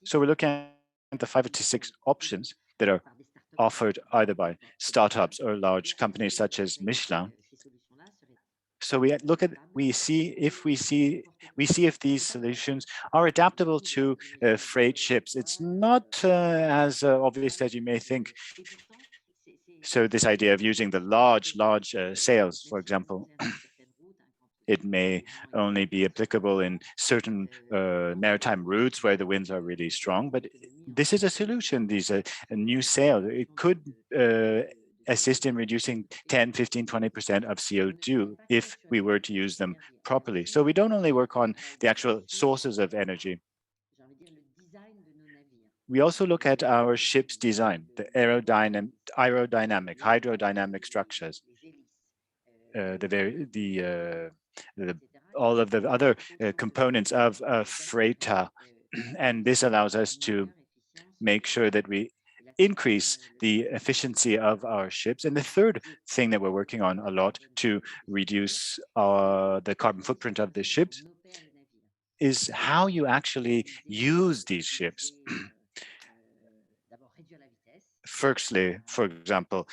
So we're looking at the 5 to 6 options that are offered either by startups or large companies such as Michelin. So we see if these solutions are adaptable to freight ships. It's not as obvious as you may think. So this idea of using the large sails, for example, it may only be applicable in certain maritime routes where the winds are really strong, but this is a solution. These are a new sail. It could assist in reducing 10, 15, 20% of CO2 if we were to use them properly. So we don't only work on the actual sources of energy. We also look at our ship's design, the aerodynamic, hydrodynamic structures, all of the other components of a freighter. And this allows us to make sure that we increase the efficiency of our ships. And the third thing that we're working on a lot to reduce the carbon footprint of the ships is how you actually use these ships. Firstly, for example,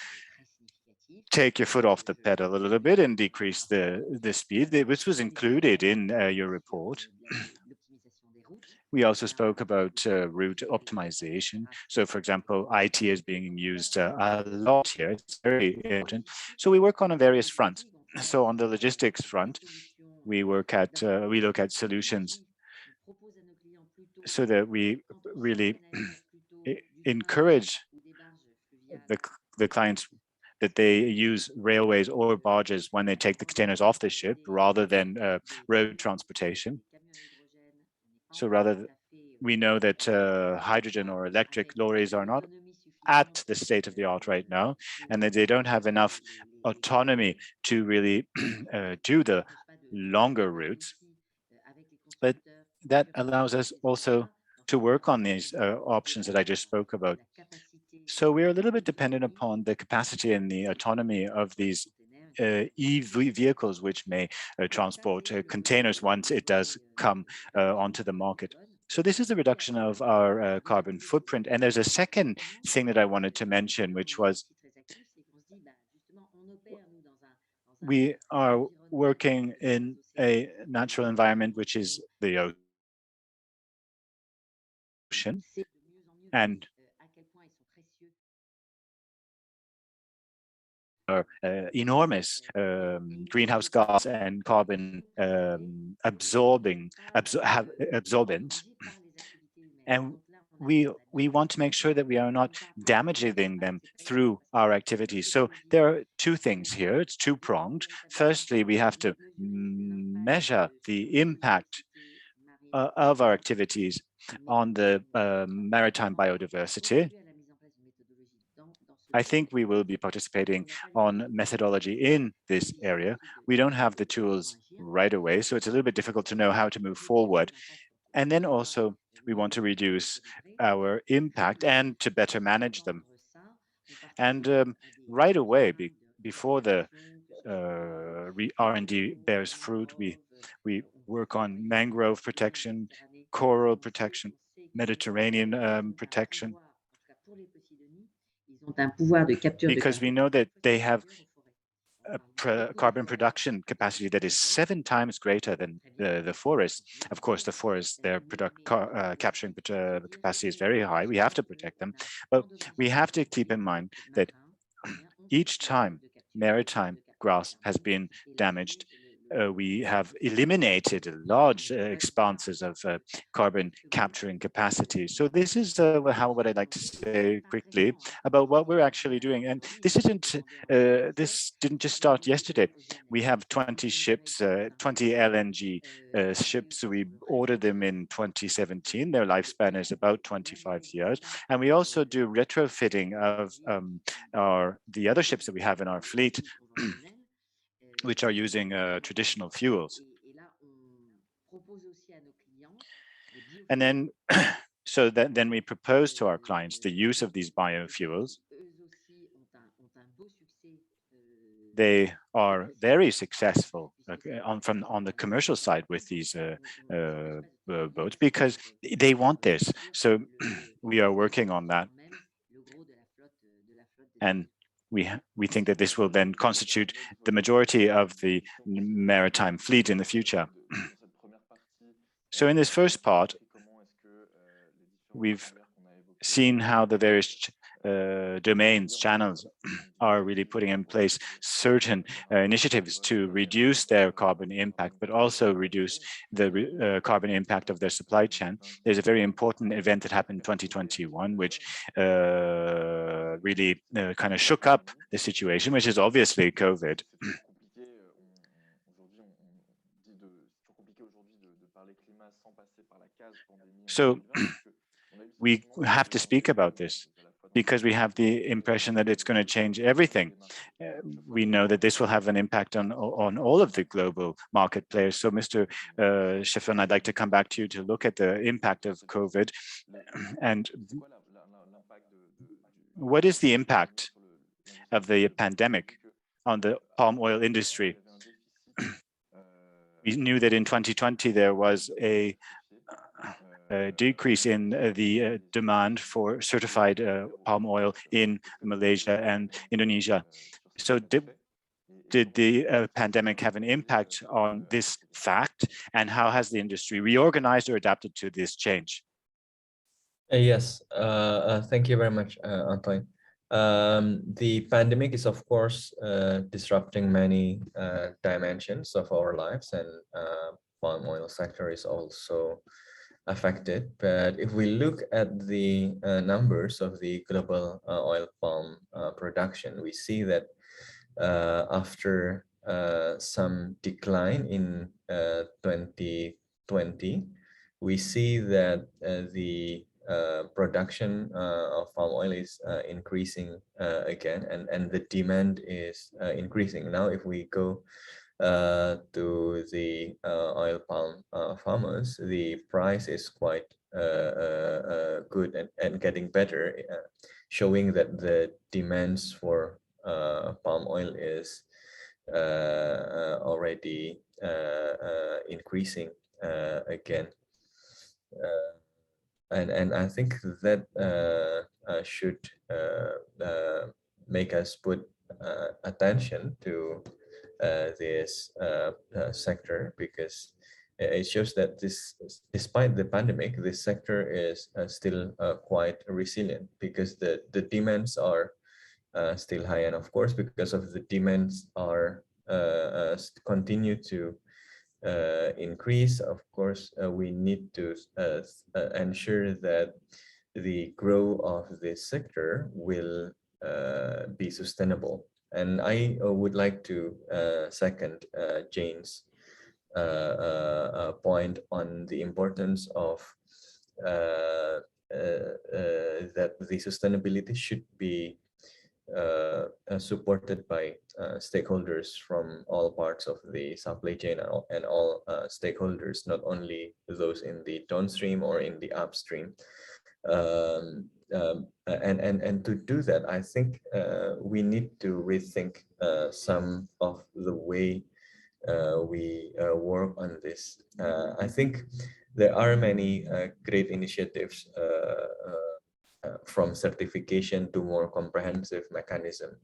take your foot off the pedal a little bit and decrease the speed. This was included in your report. We also spoke about route optimization. So for example, IT is being used a lot here. It's very important. So we work on various fronts. So on the logistics front, we look at solutions so that we really encourage the clients that they use railways or barges when they take the containers off the ship rather than road transportation. So we know that hydrogen or electric lorries are not at the state of the art right now, and that they don't have enough autonomy to really do the longer routes. But that allows us also to work on these options that I just spoke about. So we're a little bit dependent upon the capacity and the autonomy of these EV vehicles, which may transport containers once it does come onto the market. So this is the reduction of our carbon footprint. And there's a second thing that I wanted to mention, which was we are working in a natural environment, which is the ocean. And enormous greenhouse gas and carbon absorbent. And we want to make sure that we are not damaging them through our activities. So there are two things here. It's two-pronged. Firstly, we have to measure the impact of our activities on the maritime biodiversity. I think we will be participating on methodology in this area. We don't have the tools right away, so it's a little bit difficult to know how to move forward. And then also, we want to reduce our impact and to better manage them. And right away, before the R&D bears fruit, we work on mangrove protection, coral protection, Mediterranean protection, because we know that they have a carbon production capacity that is 7 times greater than the forest. Of course, the forest, their capturing capacity is very high. We have to protect them, but we have to keep in mind that each time maritime grass has been damaged, we have eliminated large expanses of carbon capturing capacity. So this is what I'd like to say quickly about what we're actually doing. And this didn't just start yesterday. We have 20 ships, 20 LNG ships. We ordered them in 2017. Their lifespan is about 25 years. And we also do retrofitting of the other ships that we have in our fleet, which are using traditional fuels. And then, then we propose to our clients the use of these biofuels. They are very successful on the commercial side with these boats because they want this. So we are working on that. And we think that this will then constitute the majority of the maritime fleet in the future. So in this first part, we've seen how the various domains, channels are really putting in place certain initiatives to reduce their carbon impact, but also reduce the carbon impact of their supply chain. There's a very important event that happened in 2021, which really kind of shook up the situation, which is obviously COVID. So we have to speak about this because we have the impression that it's going to change everything. We know that this will have an impact on all of the global market players. So Mr. Showan, I'd like to come back to you to look at the impact of COVID. And what is the impact of the pandemic on the palm oil industry? We knew that in 2020 there was a decrease in the demand for certified palm oil in Malaysia and Indonesia. So did the pandemic have an impact on this fact, and how has the industry reorganized or adapted to this change?
Yes, thank you very much, Antoine. The pandemic is, of course, disrupting many dimensions of our lives, and palm oil sector is also affected. But if we look at the numbers of the global oil palm production, we see that after some decline in 2020, we see that the production of palm oil is increasing again, and the demand is increasing. Now, if we go to the oil palm farmers, the price is quite good and getting better, showing that the demands for palm oil is already increasing again. And I think that should make us put attention to this sector, because it shows that despite the pandemic, this sector is still quite resilient, because the demands are still high, and of course, because of the demands are continue to increase. Of course, we need to ensure that the growth of this sector will be sustainable. And I would like to second Jane's point on the importance of that the sustainability should be supported by stakeholders from all parts of the supply chain, and all stakeholders, not only those in the downstream or in the upstream. And to do that, I think we need to rethink some of the way we work on this. I think there are many great initiatives from certification to more comprehensive mechanism.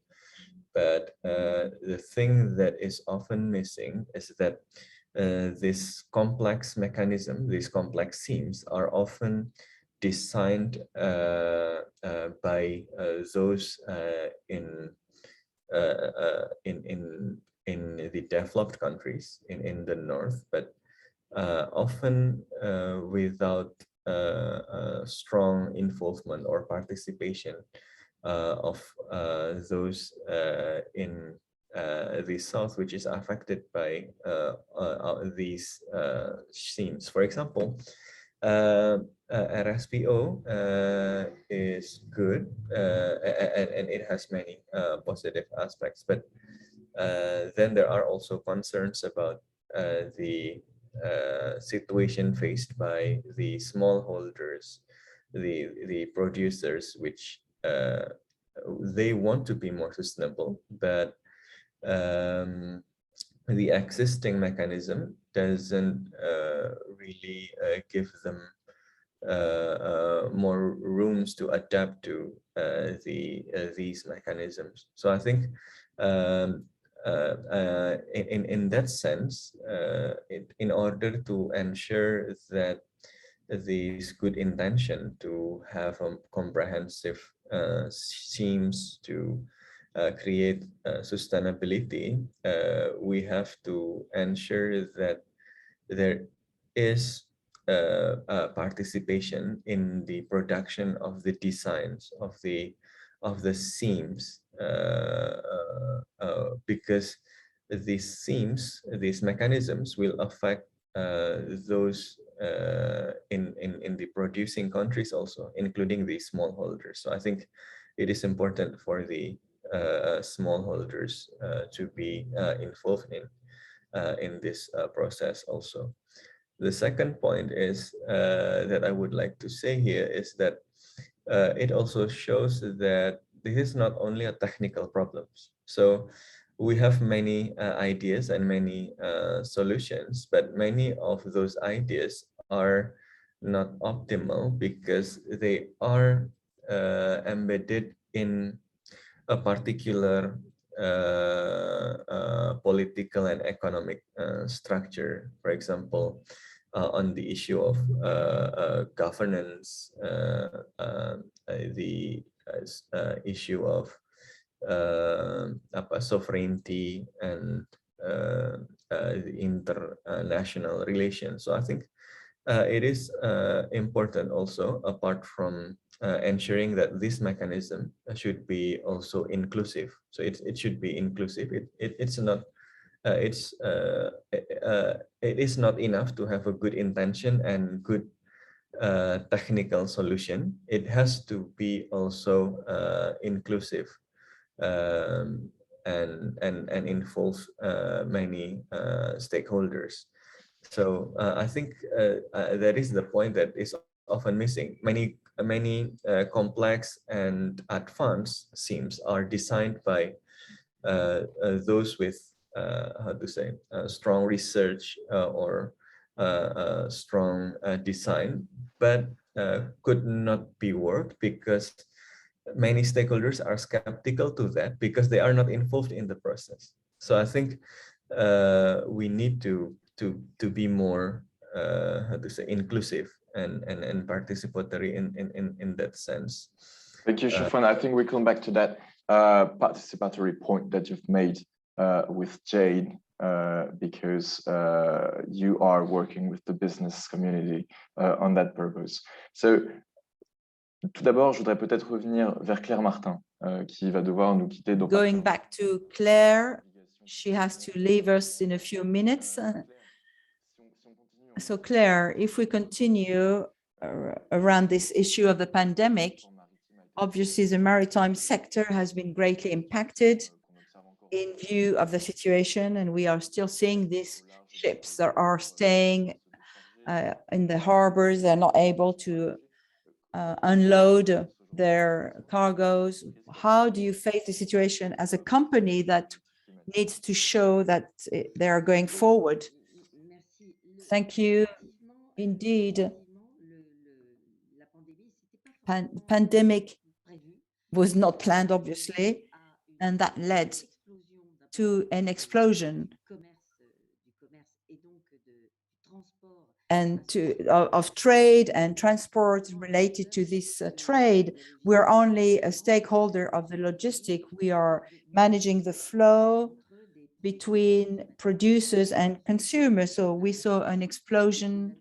But the thing that is often missing is that this complex mechanism, these complex themes are often designed by those in the developed countries in the north, but often without strong involvement or participation of those in the south, which is affected by these themes. For example, RSPO is good and it has many positive aspects, but then there are also concerns about the situation faced by the smallholders, the producers, which they want to be more sustainable, but the existing mechanism doesn't really give them more rooms to adapt to these mechanisms. So I think in that sense, in order to ensure that this good intention to have a comprehensive schemes to create sustainability, we have to ensure that there is participation in the production of the designs of the themes, because these themes, these mechanisms will affect those in the producing countries also, including the smallholders. So I think it is important for the smallholders to be involved in this process also. The second point is that I would like to say here is that it also shows that this is not only a technical problem. So we have many ideas and many solutions, but many of those ideas are not optimal because they are embedded in a particular political and economic structure. For example, on the issue of governance, the issue of sovereignty and the international relations. So I think it is important also, apart from ensuring that this mechanism should be also inclusive. So it should be inclusive. It is not enough to have a good intention and good technical solution. It has to be also inclusive and involve many stakeholders. So I think that is the point that is often missing. Many complex and advanced themes are designed by those with how to say strong research or strong design, but could not be worked because many stakeholders are skeptical to that because they are not involved in the process. So I think we need to be more how to say inclusive and participatory in that sense.
Thank you, Showan. I think we come back to that participatory point that you've made with Jade, because you are working with the business community on that purpose. So, tout d'abord, je voudrais peut-être revenir vers Claire Martin, qui va devoir nous quitter.
Going back to Claire, she has to leave us in a few minutes. So Claire, if we continue around this issue of the pandemic, obviously the maritime sector has been greatly impacted in view of the situation, and we are still seeing these ships that are staying in the harbors. They're not able to unload their cargoes? How do you face the situation as a company that needs to show that they are going forward? Thank you. Indeed, pandemic was not planned, obviously, and that led to an explosion and of trade and transport related to this trade. We're only a stakeholder of the logistic. We are managing the flow between producers and consumers. So we saw an explosion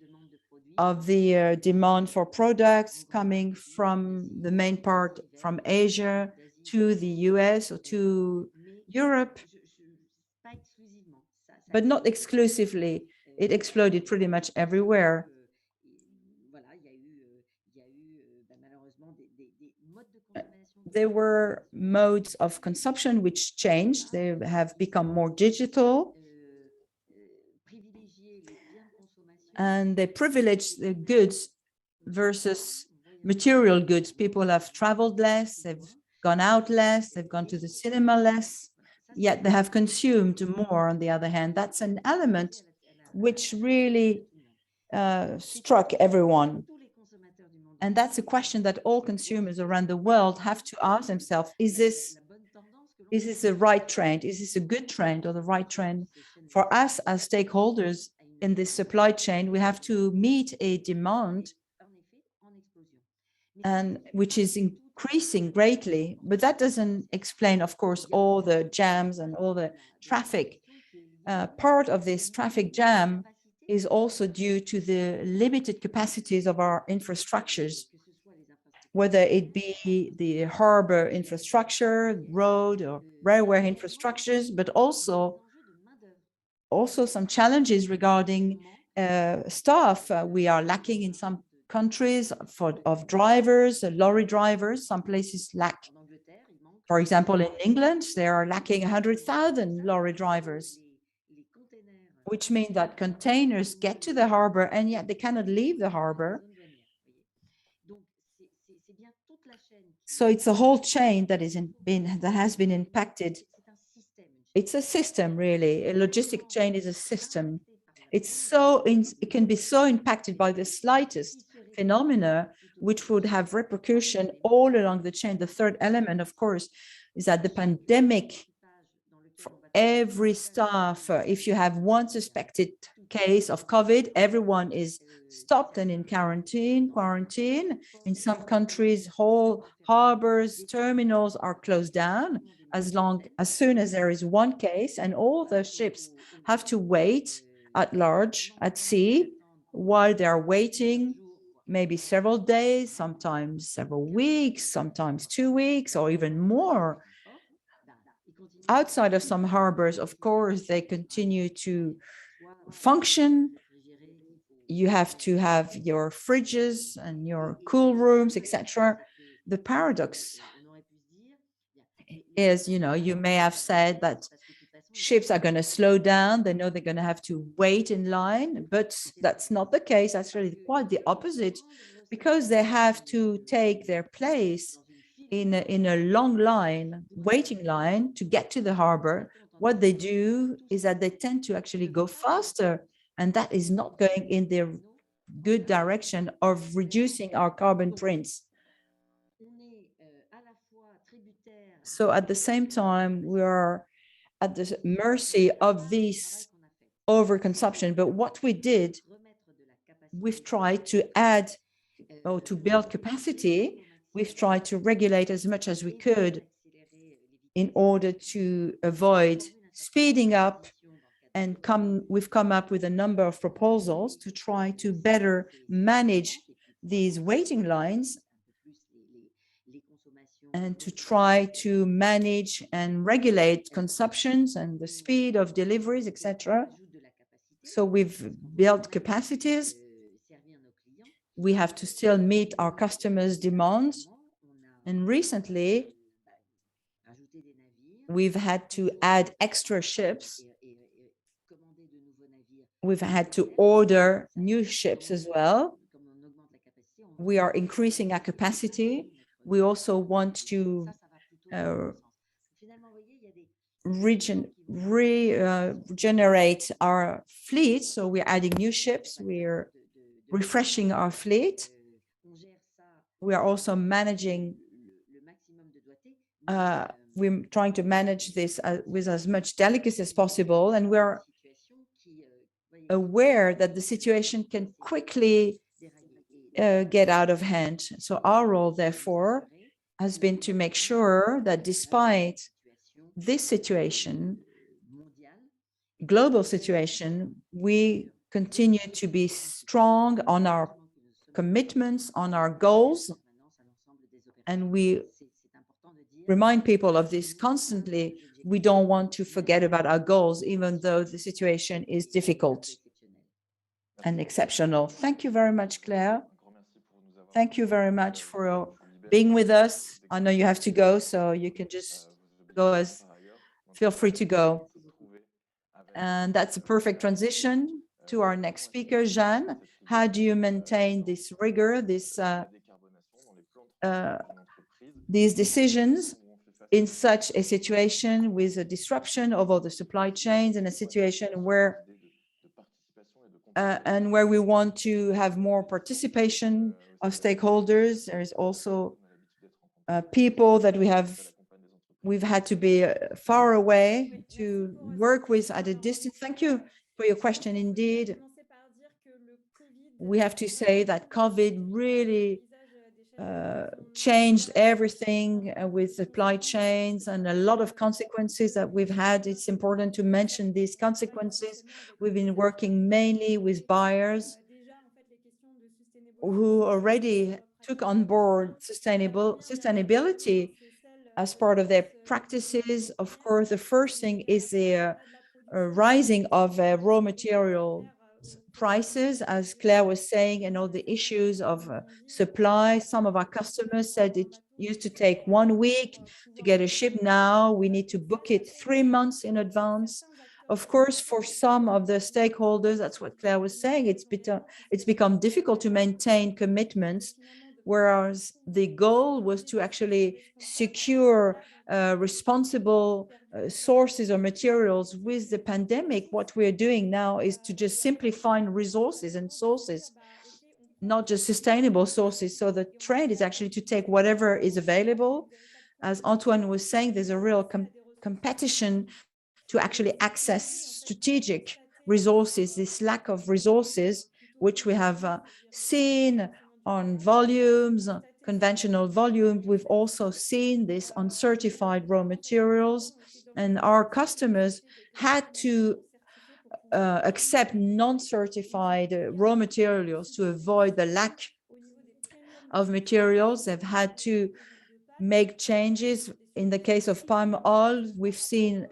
of the demand for products coming from the main part from Asia to the US or to Europe, but not exclusively. It exploded pretty much everywhere. There were modes of consumption which changed. They have become more digital, and they privilege the goods versus material goods. People have traveled less, they've gone out less, they've gone to the cinema less, yet they have consumed more on the other hand. That's an element which really struck everyone. And that's a question that all consumers around the world have to ask themselves: is this the right trend? Is this a good trend or the right trend? For us as stakeholders in this supply chain, we have to meet a demand and which is increasing greatly, but that doesn't explain, of course, all the jams and all the traffic. Part of this traffic jam is also due to the limited capacities of our infrastructures, whether it be the harbor infrastructure, road or railway infrastructures, but also some challenges regarding staff. We are lacking in some countries of drivers, lorry drivers. Some places lack. For example, in England, they are lacking 100,000 lorry drivers, which means that containers get to the harbor and yet they cannot leave the harbor. So it's a whole chain that has been impacted. It's a system, really. A logistic chain is a system. It can be so impacted by the slightest phenomena, which would have repercussion all along the chain. The third element, of course, is that the pandemic, for every staff, if you have one suspected case of COVID, everyone is stopped and in quarantine. In some countries, whole harbors, terminals are closed down as soon as there is one case, and all the ships have to wait at large at sea while they are waiting, maybe several days, sometimes several weeks, sometimes 2 weeks, or even more. Outside of some harbors, of course, they continue to function. You have to have your fridges and your cool rooms, etc. The paradox is, you may have said that ships are going to slow down. They know they're going to have to wait in line, but that's not the case. That's really quite the opposite, because they have to take their place in a long line, waiting line to get to the harbor. What they do is that they tend to actually go faster, and that is not going in the good direction of reducing our carbon prints. So at the same time, we are at the mercy of this overconsumption. But what we did, we've tried to add or to build capacity. We've tried to regulate as much as we could in order to avoid speeding up, and we've come up with a number of proposals to try to better manage these waiting lines and to try to manage and regulate consumptions and the speed of deliveries, etc. So we've built capacities. We have to still meet our customers' demands. And recently, we've had to add extra ships. We've had to order new ships as well. we are increasing our capacity. We also want to regenerate our fleet. So we're adding new ships. We're refreshing our fleet. We are also managing, we're trying to manage this with as much delicacy as possible. And we're aware that the situation can quickly get out of hand. So our role, therefore, has been to make sure that despite this situation, global situation, we continue to be strong on our commitments, on our goals, and we remind people of this constantly. We don't want to forget about our goals, even though the situation is difficult and exceptional. Thank you very much, Claire. Thank you very much for being with us. I know you have to go, so you can just go feel free to go. And that's a perfect transition to our next speaker, Jeanne. How do you maintain this rigor, these decisions in such a situation with a disruption of all the supply chains, and a situation where we want to have more participation of stakeholders? There is also people that we've had to be far away to work with at a distance. Thank you for your question. Indeed, we have to say that COVID really changed everything with supply chains and a lot of consequences that we've had. It's important to mention these consequences. We've been working mainly with buyers who already took on board sustainability as part of their practices. Of course, the first thing is the rising of raw material prices, as Claire was saying, and all the issues of supply. Some of our customers said it used to take 1 week to get a ship. Now we need to book it 3 months in advance. Of course, for some of the stakeholders, that's what Claire was saying, it's become difficult to maintain commitments, whereas the goal was to actually secure responsible sources or materials. With the pandemic, what we're doing now is to just simply find resources and sources, not just sustainable sources. So the trend is actually to take whatever is available. As Antoine was saying, there's a real competition to actually access strategic resources, this lack of resources, which we have seen on volumes, conventional volume. We've also seen this on certified raw materials, and our customers had to accept non-certified raw materials to avoid the lack of materials. They've had to make changes. In the case of palm oil, we've seen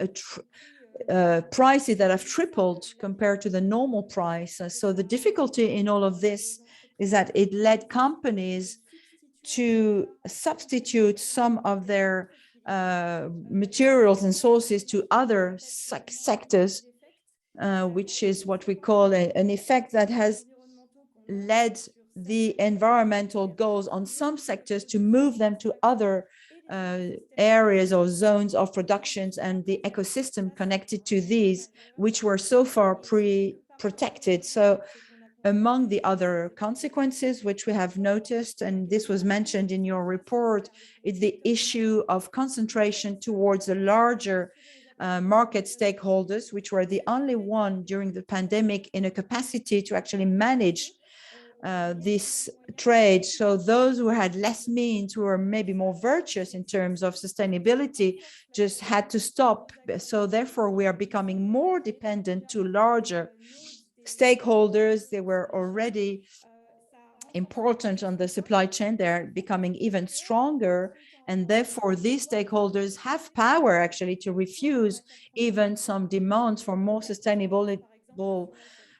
prices that have tripled compared to the normal price. So the difficulty in all of this is that it led companies to substitute some of their materials and sources to other sectors, which is what we call an effect that has led the environmental goals on some sectors to move them to other areas or zones of productions, and the ecosystem connected to these, which were so far protected. So among the other consequences which we have noticed, and this was mentioned in your report, is the issue of concentration towards the larger market stakeholders, which were the only one during the pandemic in a capacity to actually manage this trade. So those who had less means, who were maybe more virtuous in terms of sustainability, just had to stop. So therefore, we are becoming more dependent to larger stakeholders. They were already important on the supply chain. They're becoming even stronger. And therefore, these stakeholders have power actually to refuse even some demands for more sustainable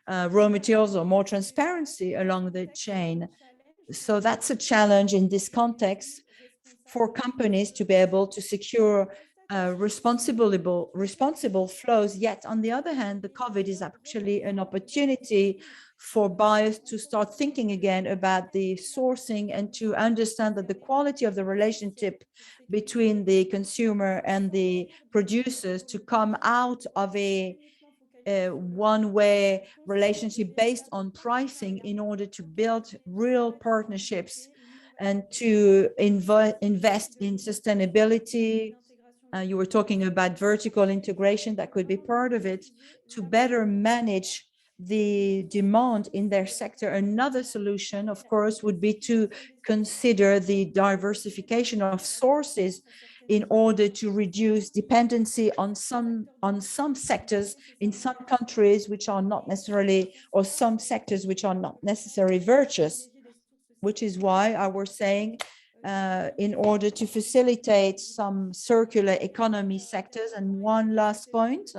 raw materials or more transparency along the chain. So that's a challenge in this context for companies to be able to secure responsible flows. Yet, on the other hand, the COVID is actually an opportunity for buyers to start thinking again about the sourcing and to understand that the quality of the relationship between the consumer and the producers to come out of a one-way relationship based on pricing in order to build real partnerships and to invest in sustainability. You were talking about vertical integration, that could be part of it, to better manage the demand in their sector. Another solution, of course, would be to consider the diversification of sources in order to reduce dependency on some sectors in some countries which are not necessarily, or some sectors which are not necessarily virtuous, which is why I was saying in order to facilitate some circular economy sectors. And one last point,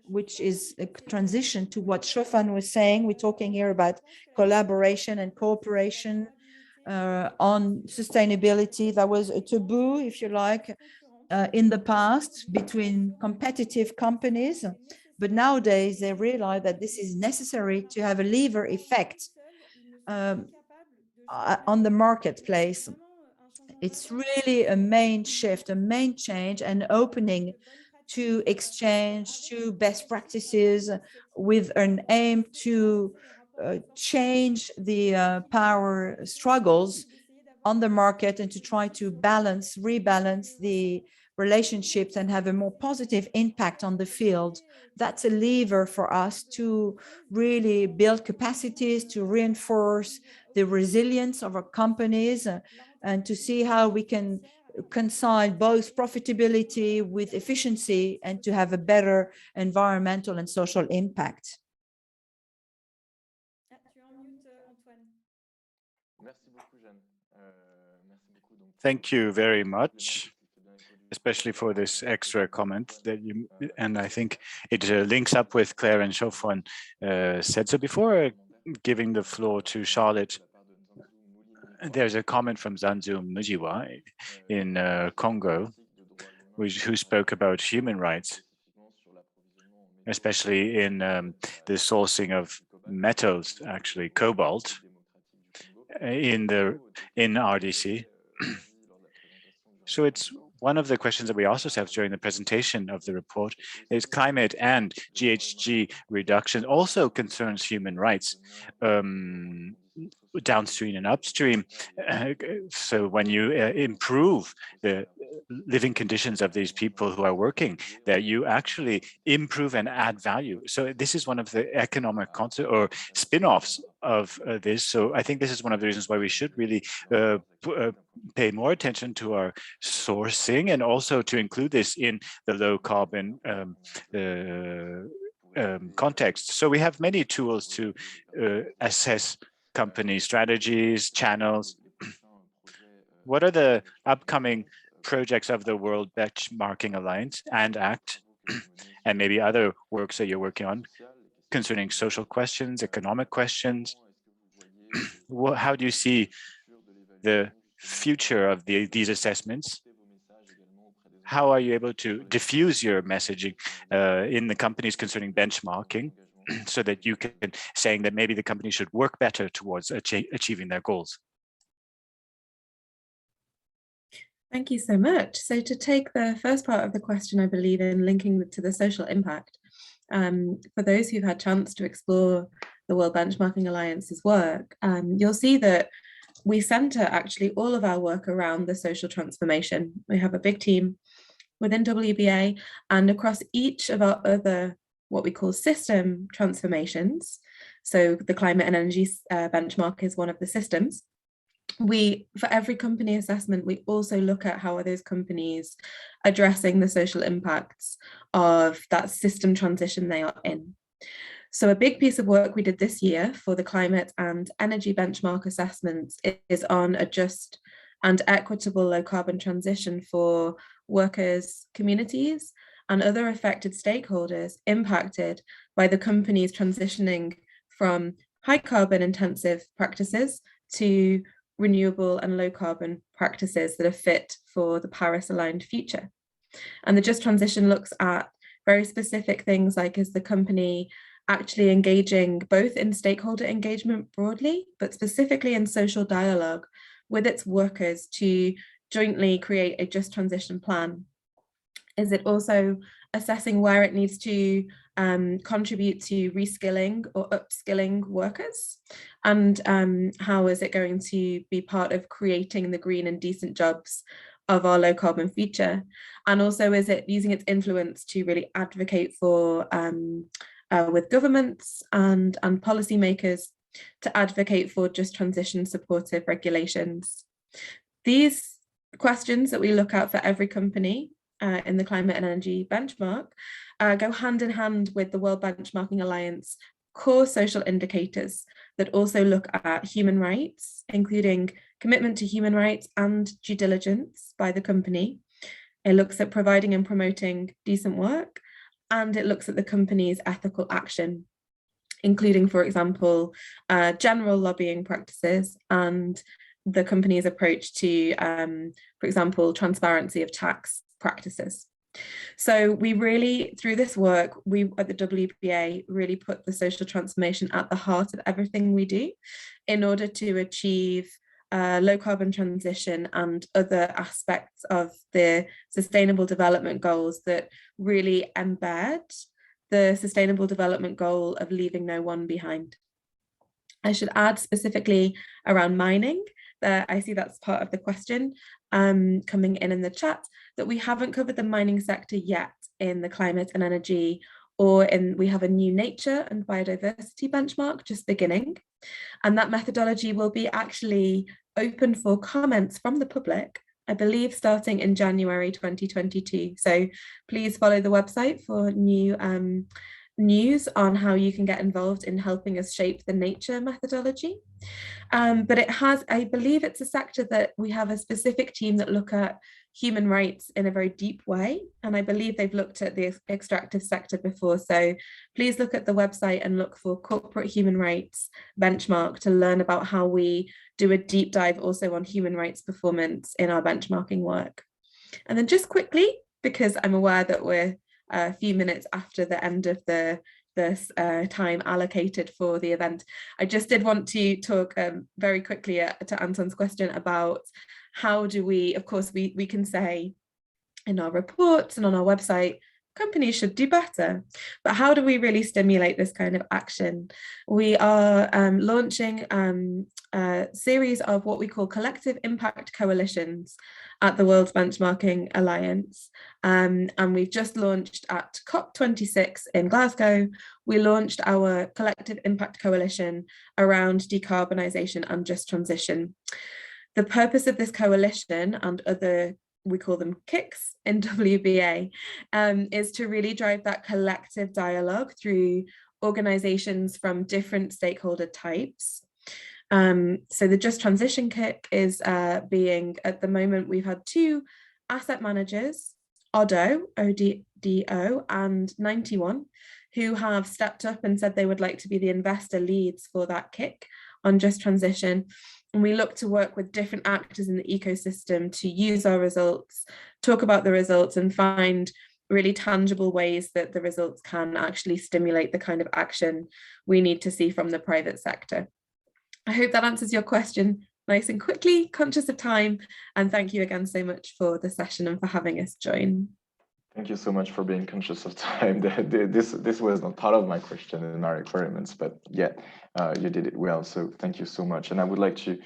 which is a transition to what Showan was saying. We're talking here about collaboration and cooperation on sustainability. That was a taboo, if you like, in the past between competitive companies. But nowadays, they realize that this is necessary to have a lever effect on the marketplace. It's really a main shift, a main change, and opening to exchange, to best practices with an aim to change the power struggles on the market and to try to rebalance the relationships and have a more positive impact on the field. That's a lever for us to really build capacities, to reinforce the resilience of our companies, and to see how we can reconcile both profitability with efficiency and to have a better environmental and social impact.
Thank you very much, especially for this extra comment that you, and I think it links up with Claire and Showan said. So before giving the floor to Charlotte, there's a comment from Zanzu Mujiwa in Congo, who spoke about human rights, especially in the sourcing of metals, actually cobalt, in RDC. So it's one of the questions that we also have during the presentation of the report is climate and GHG reduction also concerns human rights, downstream and upstream. So when you improve the living conditions of these people who are working there, you actually improve and add value. So this is one of the economic concept or spin-offs of this. So I think this is one of the reasons why we should really pay more attention to our sourcing and also to include this in the low carbon context. So we have many tools to assess company strategies, channels. What are the upcoming projects of the World Benchmarking Alliance and ACT, and maybe other works that you're working on concerning social questions, economic questions? How do you see the future of these assessments? How are you able to diffuse your messaging in the companies concerning benchmarking so that you can saying that maybe the company should work better towards achieving their goals?
Thank you so much. So to take the first part of the question, I believe in linking to the social impact, for those who've had chance to explore the World Benchmarking Alliance's work, you'll see that we center actually all of our work around the social transformation. We have a big team within WBA and across each of our other what we call system transformations. So the climate and energy benchmark is one of the systems. For every company assessment, we also look at how are those companies addressing the social impacts of that system transition they are in. So a big piece of work we did this year for the climate and energy benchmark assessments is on a just and equitable low carbon transition for workers, communities, and other affected stakeholders impacted by the companies transitioning from high carbon intensive practices to renewable and low carbon practices that are fit for the Paris aligned future. And the just transition looks at very specific things like, is the company actually engaging both in stakeholder engagement broadly, but specifically in social dialogue with its workers to jointly create a just transition plan? Is it also assessing where it needs to contribute to reskilling or upskilling workers? And how is it going to be part of creating the green and decent jobs of our low carbon future? And also, is it using its influence to really advocate for with governments and policymakers to advocate for just transition supportive regulations? These questions that we look at for every company in the climate and energy benchmark go hand in hand with the World Benchmarking Alliance core social indicators that also look at human rights, including commitment to human rights and due diligence by the company. It looks at providing and promoting decent work, and it looks at the company's ethical action, including, for example, general lobbying practices and the company's approach to, for example, transparency of tax practices. So we really, through this work, we at the WBA really put the social transformation at the heart of everything we do in order to achieve low carbon transition and other aspects of the sustainable development goals that really embed the sustainable development goal of leaving no one behind. I should add specifically around mining, that I see that's part of the question coming in the chat, that we haven't covered the mining sector yet in the climate and energy, or we have a new nature and biodiversity benchmark just beginning. And that methodology will be actually open for comments from the public, I believe, starting in January 2022. So please follow the website for new news on how you can get involved in helping us shape the nature methodology. But it has, I believe it's a sector that we have a specific team that look at human rights in a very deep way. And I believe they've looked at the extractive sector before. So please look at the website and look for corporate human rights benchmark to learn about how we do a deep dive also on human rights performance in our benchmarking work. And then just quickly, because I'm aware that we're a few minutes after the end of this time allocated for the event, I just did want to talk very quickly to Antoine's question about how do we, of course, we can say in our reports and on our website, companies should do better, but how do we really stimulate this kind of action? We are launching a series of what we call collective impact coalitions at the World Benchmarking Alliance. And we've just launched at COP26 in Glasgow. We launched our collective impact coalition around decarbonisation and just transition. The purpose of this coalition and other, we call them kicks in WBA, is to really drive that collective dialogue through organisations from different stakeholder types. So the Just Transition Kick is being, at the moment, we've had 2 asset managers, ODO, ODO, and 91, who have stepped up and said they would like to be the investor leads for that kick on Just Transition. And we look to work with different actors in the ecosystem to use our results, talk about the results, and find really tangible ways that the results can actually stimulate the kind of action we need to see from the private sector. I hope that answers your question nice and quickly, conscious of time, and thank you again so much for the session and for having us join.
Thank you so much for being conscious of time. This was not part of my question and my requirements, but yeah, you did it well. So thank you so much. And I would like to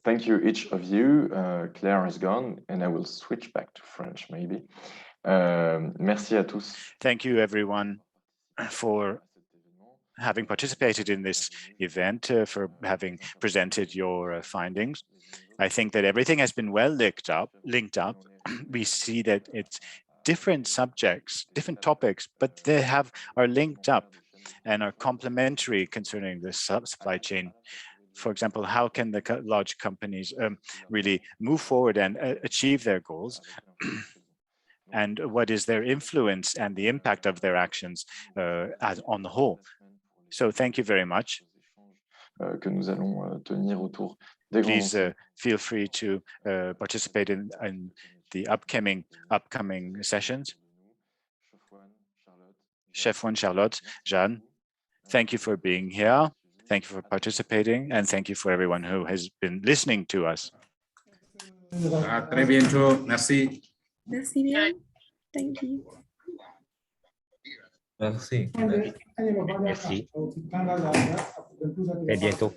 thank you, each of you. Claire is gone, and I will switch back to French maybe. Merci à tous.
Thank you, everyone, for having participated in this event, for having presented your findings. I think that everything has been well linked up. We see that it's different subjects, different topics, but they are linked up and are complementary concerning the supply chain. For example, how can the large companies really move forward and achieve their goals? And what is their influence and the impact of their actions on the whole? So thank you very much. Please feel free to participate in the upcoming sessions. Showan, Charlotte, Jeanne, thank you for being here. Thank you for participating, and thank you for everyone who has been listening to us.
Très bientôt. Merci.
Merci bien. Thank you.
Merci.
Merci. Très bientôt.